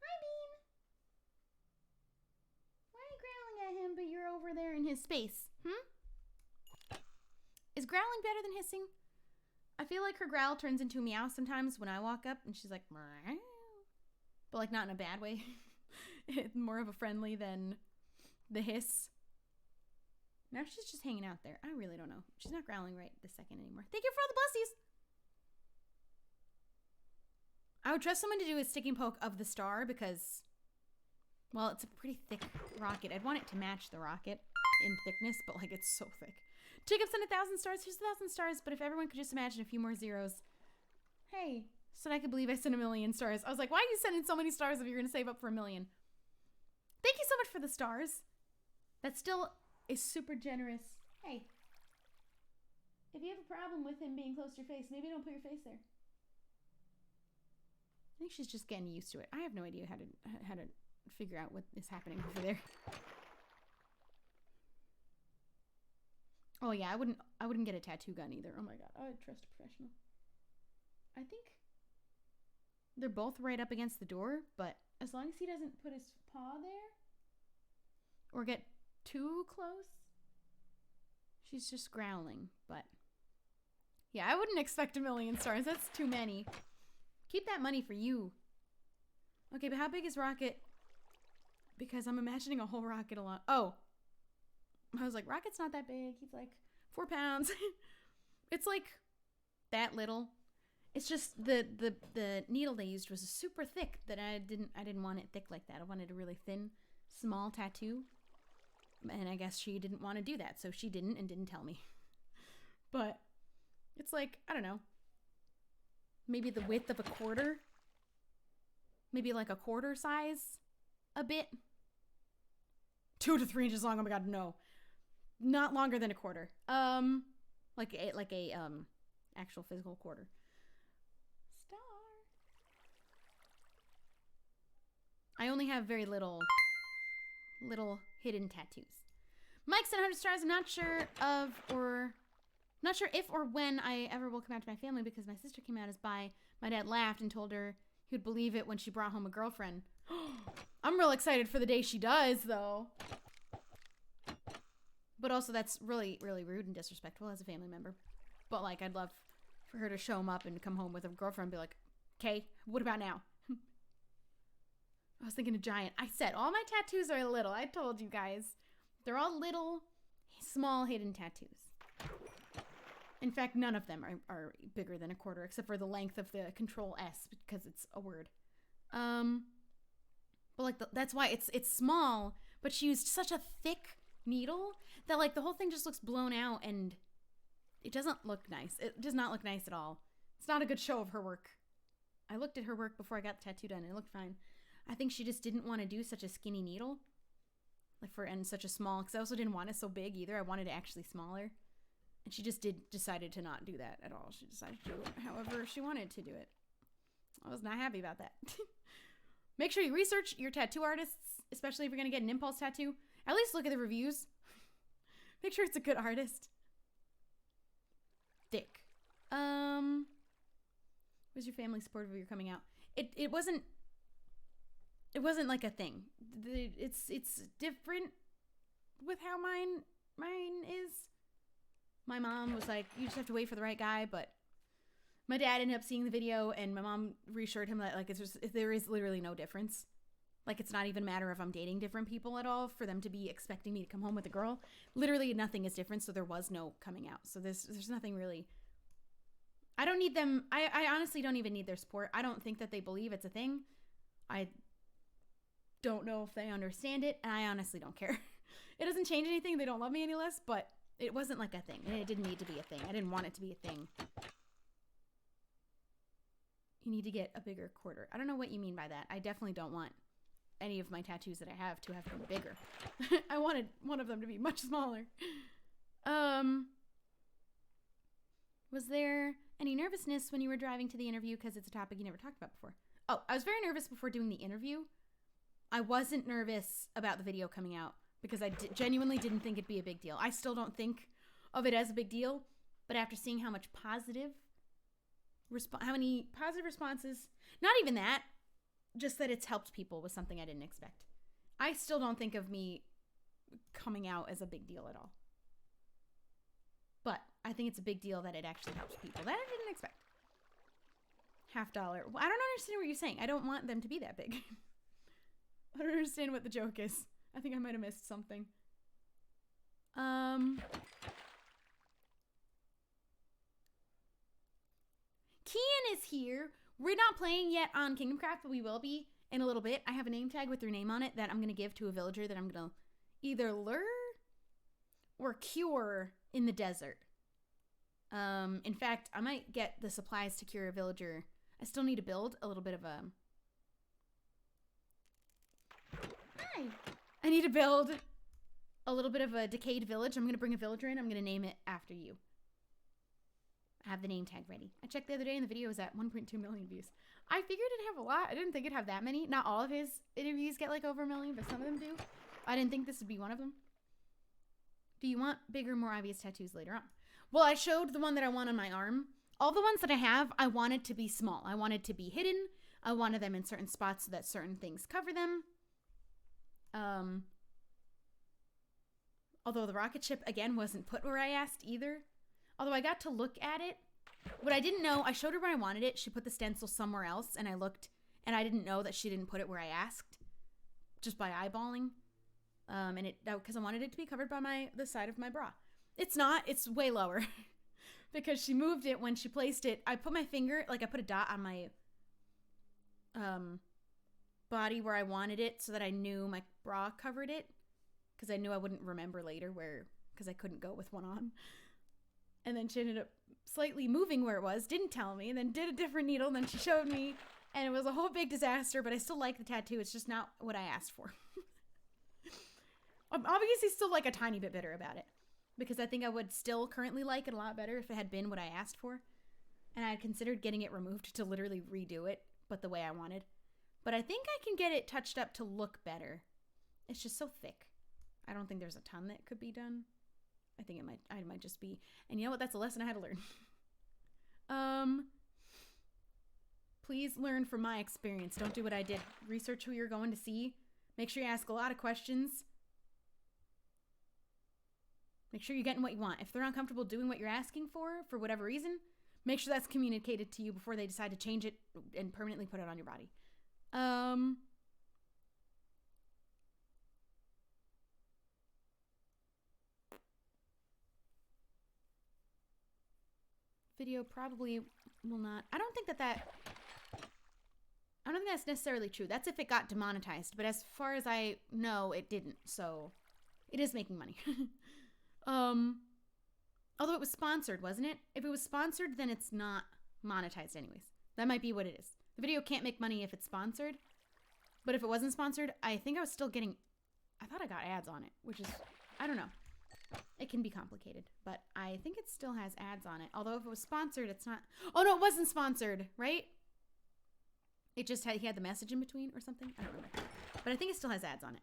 Hi, Bean. Why are you growling at him, but you're over there in his space? Is growling better than hissing? I feel like her growl turns into a meow sometimes when I walk up and she's like, meow. But like not in a bad way. more of a friendly than the hiss. Now she's just hanging out there. I really don't know. She's not growling right this second anymore. Thank you for all the blessies. I would trust someone to do a sticking poke of the star because, well, it's a pretty thick rocket. I'd want it to match the rocket in thickness, but like it's so thick. Jacob sent 1,000 stars. Here's 1,000 stars, but if everyone could just imagine a few more zeros. Hey, so I could believe I sent 1,000,000 stars. I was like, why are you sending so many stars if you're going to save up for 1,000,000? Thank you so much for the stars. That still is super generous. Hey, if you have a problem with him being close to your face, maybe don't put your face there. I think she's just getting used to it. I have no idea how to figure out what is happening over there. Oh yeah, I wouldn't get a tattoo gun either. Oh my god, I would trust a professional. I think they're both right up against the door, but as long as he doesn't put his paw there or get too close, she's just growling. But yeah, I wouldn't expect 1,000,000 stars. That's too many. Keep that money for you. Okay, but how big is Rocket? Because I'm imagining a whole rocket along. Oh, I was like, Rocket's not that big. He's like 4 pounds. It's like that little. It's just the needle they used was super thick that I didn't want it thick like that. I wanted a really thin, small tattoo. And I guess she didn't want to do that, so she didn't and didn't tell me. But it's like, I don't know. Maybe the width of a quarter. Maybe like a quarter size a bit. 2 to 3 inches long. Oh my god, no. Not longer than a quarter. Like a actual physical quarter. Star. I only have very little hidden tattoos. Mike sent 100 stars. I'm not sure if or when I ever will come out to my family because my sister came out as bi. My dad laughed and told her he would believe it when she brought home a girlfriend. I'm real excited for the day she does, though. But also, that's really, really rude and disrespectful as a family member. But, like, I'd love for her to show him up and come home with a girlfriend and be like, okay, what about now? I was thinking a giant. I said, all my tattoos are little. I told you guys. They're all little, small, hidden tattoos. In fact, none of them are bigger than a quarter, except for the length of the Control S, because it's a word. But like that's why it's small, but she used such a thick needle that like the whole thing just looks blown out, and it doesn't look nice. It does not look nice at all. It's not a good show of her work. I looked at her work before I got the tattoo done, and it looked fine. I think she just didn't want to do such a skinny needle, and such a small, because I also didn't want it so big either. I wanted it actually smaller. And she just decided to not do that at all. She decided to do it however she wanted to do it. I was not happy about that. Make sure you research your tattoo artists, especially if you're going to get an impulse tattoo. At least look at the reviews. Make sure it's a good artist. Dick. Was your family supportive of your coming out? It wasn't like a thing. It's different with how mine is. My mom was like, you just have to wait for the right guy, but my dad ended up seeing the video, and my mom reassured him that like there is literally no difference. Like, it's not even a matter of I'm dating different people at all for them to be expecting me to come home with a girl. Literally nothing is different, so there was no coming out. So there's nothing really. I don't need them. I honestly don't even need their support. I don't think that they believe it's a thing. I don't know if they understand it, and I honestly don't care. It doesn't change anything. They don't love me any less, but it wasn't like a thing, and it didn't need to be a thing. I didn't want it to be a thing. You need to get a bigger quarter. I don't know what you mean by that. I definitely don't want any of my tattoos that I have to have been bigger. I wanted one of them to be much smaller. Was there any nervousness when you were driving to the interview because it's a topic you never talked about before? Oh, I was very nervous before doing the interview. I wasn't nervous about the video coming out because I genuinely didn't think it'd be a big deal. I still don't think of it as a big deal, but after seeing how much how many positive responses, not even that, just that it's helped people was something I didn't expect. I still don't think of me coming out as a big deal at all. But I think it's a big deal that it actually helps people. That I didn't expect. $50. Well, I don't understand what you're saying. I don't want them to be that big. I don't understand what the joke is. I think I might have missed something. Kian is here. We're not playing yet on Kingdom Craft, but we will be in a little bit. I have a name tag with your name on it that I'm going to give to a villager that I'm going to either lure or cure in the desert. In fact, I might get the supplies to cure a villager. I still need to build a little bit of a... Hi! I need to build a little bit of a decayed village. I'm going to bring a villager in. I'm going to name it after you. I have the name tag ready. I checked the other day and the video was at 1.2 million views. I figured it'd have a lot. I didn't think it'd have that many. Not all of his interviews get like over a million, but some of them do. I didn't think this would be one of them. Do you want bigger, more obvious tattoos later on? Well, I showed the one that I want on my arm. All the ones that I have, I wanted to be small. I wanted to be hidden. I wanted them in certain spots so that certain things cover them. Although the rocket ship, again, wasn't put where I asked either. Although I got to look at it. What I didn't know, I showed her where I wanted it. She put the stencil somewhere else, and I looked, and I didn't know that she didn't put it where I asked, just by eyeballing. And it, because I wanted it to be covered by the side of my bra. It's not. It's way lower. Because she moved it when she placed it. I put my finger, like I put a dot on my body where I wanted it so that I knew my bra covered it. Because I knew I wouldn't remember later where, because I couldn't go with one on. And then she ended up slightly moving where it was, didn't tell me, and then did a different needle, and then she showed me, and it was a whole big disaster, but I still like the tattoo. It's just not what I asked for. I'm obviously still like a tiny bit bitter about it, because I think I would still currently like it a lot better if it had been what I asked for, and I had considered getting it removed to literally redo it, but the way I wanted. But I think I can get it touched up to look better. It's just so thick. I don't think there's a ton that could be done. I think I might just be, and you know what? That's a lesson I had to learn. Please learn from my experience. Don't do what I did. Research who you're going to see. Make sure you ask a lot of questions. Make sure you're getting what you want. If they're uncomfortable doing what you're asking for whatever reason, make sure that's communicated to you before they decide to change it and permanently put it on your body. Video probably will not. I don't think that's necessarily true. That's if it got demonetized. But as far as I know, it didn't. So it is making money. Although it was sponsored, wasn't it? If it was sponsored, then it's not monetized anyways. That might be what it is. The video can't make money if it's sponsored. But if it wasn't sponsored, I think I was still getting... I thought I got ads on it, which is... I don't know. It can be complicated, but I think it still has ads on it. Although if it was sponsored, it's not... Oh, no, it wasn't sponsored, right? It just had... He had the message in between or something? I don't remember. But I think it still has ads on it.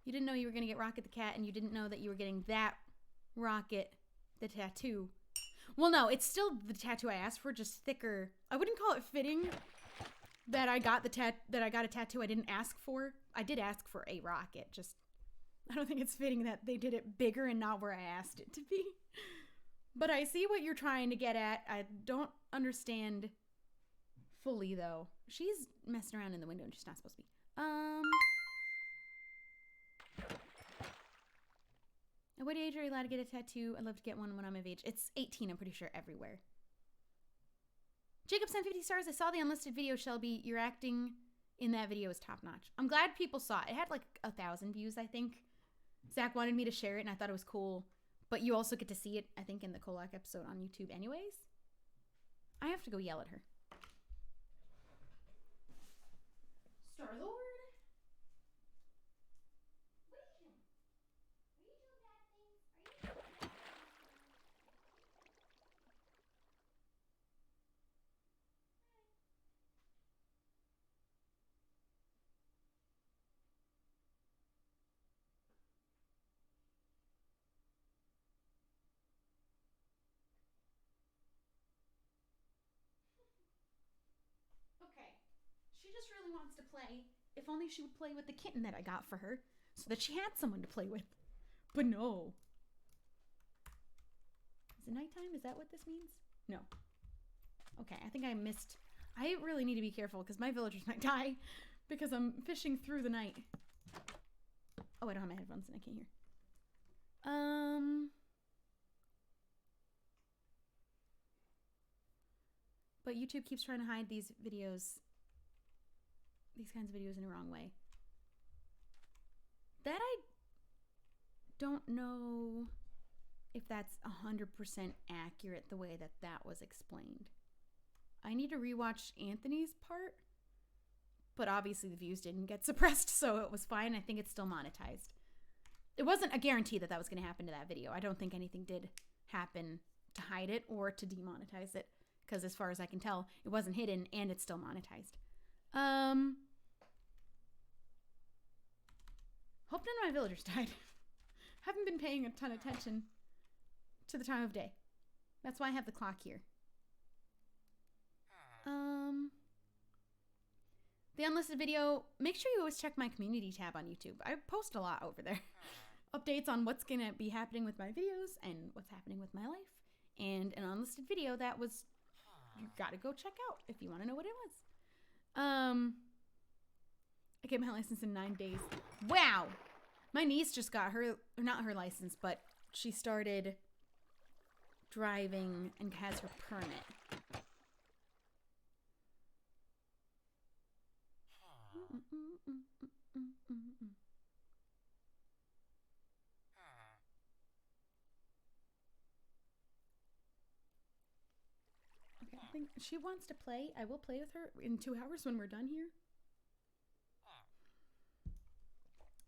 You didn't know you were going to get Rocket the Cat, and you didn't know that you were getting that Rocket, the tattoo. Well, no, it's still the tattoo I asked for, just thicker. I wouldn't call it fitting that I got a tattoo I didn't ask for. I did ask for a rocket, just I don't think it's fitting that they did it bigger and not where I asked it to be. But I see what you're trying to get at. I don't understand fully though. She's messing around in the window and she's not supposed to be. At what age are you allowed to get a tattoo? I'd love to get one when I'm of age. It's 18, I'm pretty sure, everywhere. Jacob sent 50 stars. I saw the unlisted video, Shelby. Your acting in that video is top notch. I'm glad people saw it. It had like 1,000 views, I think. Zach wanted me to share it and I thought it was cool. But you also get to see it, I think, in the Kolak episode on YouTube anyways. I have to go yell at her. Star-Lord? She just really wants to play. If only she would play with the kitten that I got for her so that she had someone to play with. But no. Is it nighttime? Is that what this means? No. Okay, I think I missed. I really need to be careful because my villagers might die because I'm fishing through the night. Oh, I don't have my headphones and I can't hear. But YouTube keeps trying to hide these videos, these kinds of videos in a wrong way. That I don't know if that's 100% accurate the way that that was explained. I need to rewatch Anthony's part, but obviously the views didn't get suppressed, so it was fine. I think it's still monetized. It wasn't a guarantee that that was going to happen to that video. I don't think anything did happen to hide it or to demonetize it, because as far as I can tell, it wasn't hidden and it's still monetized. Hope none of my villagers died. Haven't been paying a ton of attention to the time of day. That's why I have the clock here. The unlisted video, make sure you always check my community tab on YouTube. I post a lot over there. Updates on what's going to be happening with my videos and what's happening with my life. And an unlisted video that was, you got to go check out if you want to know what it was. I get my license in 9 days. Wow! My niece just got her, not her license, but she started driving and has her permit. Okay, I think she wants to play. I will play with her in 2 hours when we're done here.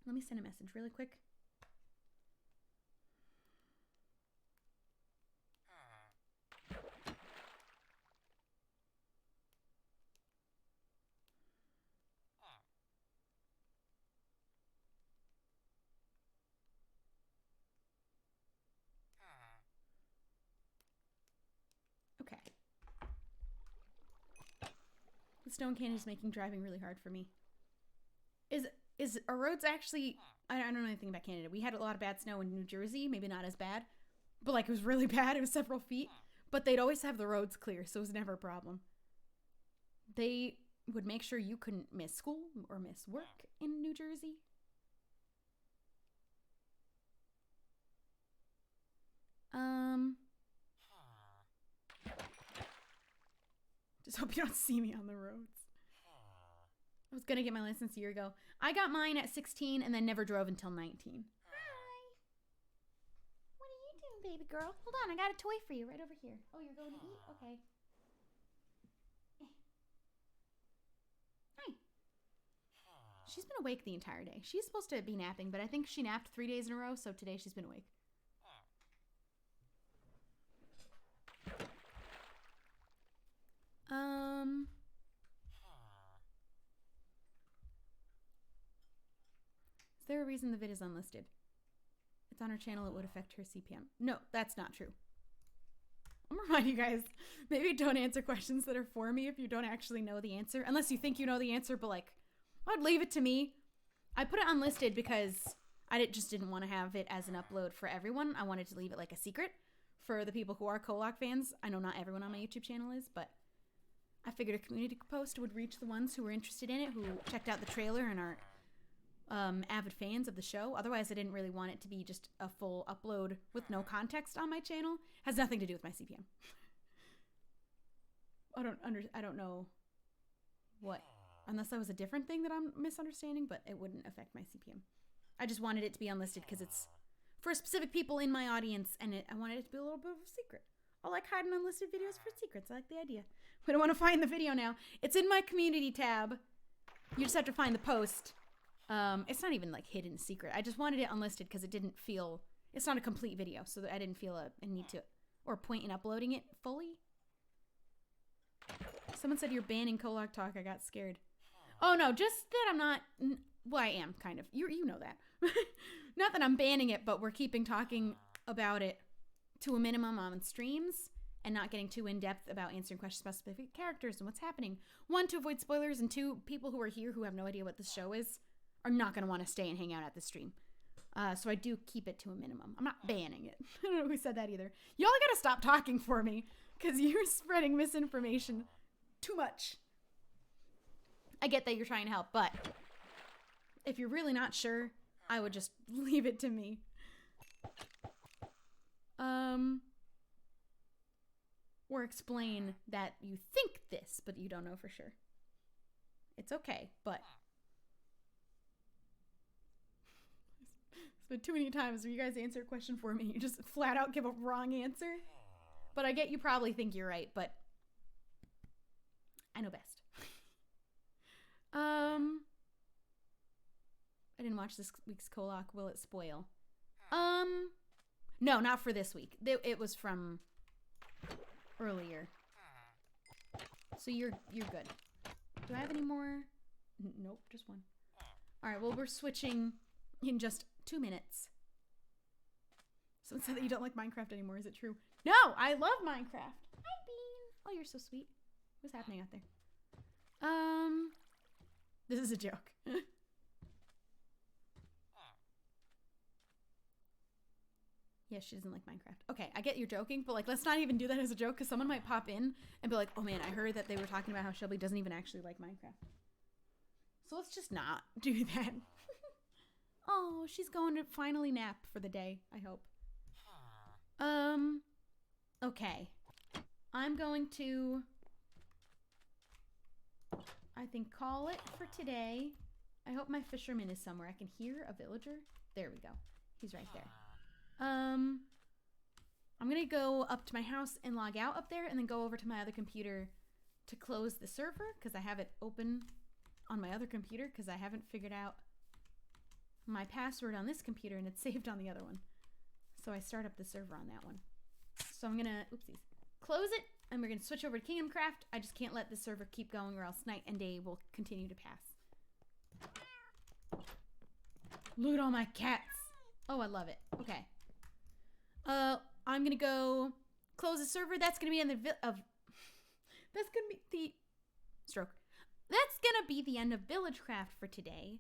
Let me send a message really quick. Okay. The stone canyon is making driving really hard for me. Is our roads actually... I don't know anything about Canada. We had a lot of bad snow in New Jersey. Maybe not as bad. But like it was really bad. It was several feet. But they'd always have the roads clear. So it was never a problem. They would make sure you couldn't miss school or miss work in New Jersey. Just hope you don't see me on the roads. I was gonna get my license a year ago. I got mine at 16 and then never drove until 19. Hi. What are you doing, baby girl? Hold on, I got a toy for you right over here. Oh, you're going to eat? Okay. Hi. She's been awake the entire day. She's supposed to be napping, but I think she napped 3 days in a row, so today she's been awake. Is there a reason the vid is unlisted? It's on her channel, it would affect her CPM. No, that's not true. I'm reminding you guys, maybe don't answer questions that are for me if you don't actually know the answer. Unless you think you know the answer, but like, I'd leave it to me. I put it unlisted because I just didn't want to have it as an upload for everyone. I wanted to leave it like a secret for the people who are Kolak fans. I know not everyone on my YouTube channel is, but I figured a community post would reach the ones who were interested in it, who checked out the trailer and are avid fans of the show. Otherwise, I didn't really want it to be just a full upload with no context on my channel. Has nothing to do with my CPM. I don't know what, unless that was a different thing that I'm misunderstanding, but it wouldn't affect my CPM. I just wanted it to be unlisted because it's for specific people in my audience, and I wanted it to be a little bit of a secret. I like hiding unlisted videos for secrets. I like the idea. We don't want to find the video now. It's in my community tab. You just have to find the post. It's not even like hidden secret. I just wanted it unlisted because it didn't feel, it's not a complete video, so that I didn't feel a need to, or point in uploading it fully. Someone said you're banning Kolak talk. I got scared. Oh no, just that I'm not, well I am kind of, you know that. Not that I'm banning it, but we're keeping talking about it to a minimum on streams and not getting too in-depth about answering questions about specific characters and what's happening. 1, to avoid spoilers, and 2, people who are here who have no idea what this show is are not going to want to stay and hang out at the stream. So I do keep it to a minimum. I'm not banning it. I don't know who said that either. Y'all gotta stop talking for me because you're spreading misinformation too much. I get that you're trying to help, but if you're really not sure, I would just leave it to me. Or explain that you think this, but you don't know for sure. It's okay, but it's been too many times where you guys answer a question for me. You just flat out give a wrong answer. But I get you probably think you're right, but I know best. I didn't watch this week's Kolak. Will it spoil? No, not for this week. It was from earlier. So you're good. Do I have any more? Nope, just one. All right, well, we're switching in just 2 minutes. Someone said that you don't like Minecraft anymore. Is it true? No, I love Minecraft. Hi, Bean. Oh, you're so sweet. What's happening out there? This is a joke. Yeah, she doesn't like Minecraft. Okay, I get you're joking, but like, let's not even do that as a joke because someone might pop in and be like, oh man, I heard that they were talking about how Shelby doesn't even actually like Minecraft. So let's just not do that. Oh, she's going to finally nap for the day, I hope. Okay. I'm going to, I think, call it for today. I hope my fisherman is somewhere. I can hear a villager. There we go. He's right there. I'm gonna go up to my house and log out up there and then go over to my other computer to close the server because I have it open on my other computer because I haven't figured out my password on this computer and it's saved on the other one. So I start up the server on that one. So I'm gonna, oopsies, close it and we're gonna switch over to Kingdom Craft. I just can't let the server keep going or else night and day will continue to pass. Look at all my cats. Oh, I love it. Okay. I'm gonna go close the server. That's gonna be in the that's gonna be the stroke. That's gonna be the end of Village Craft for today.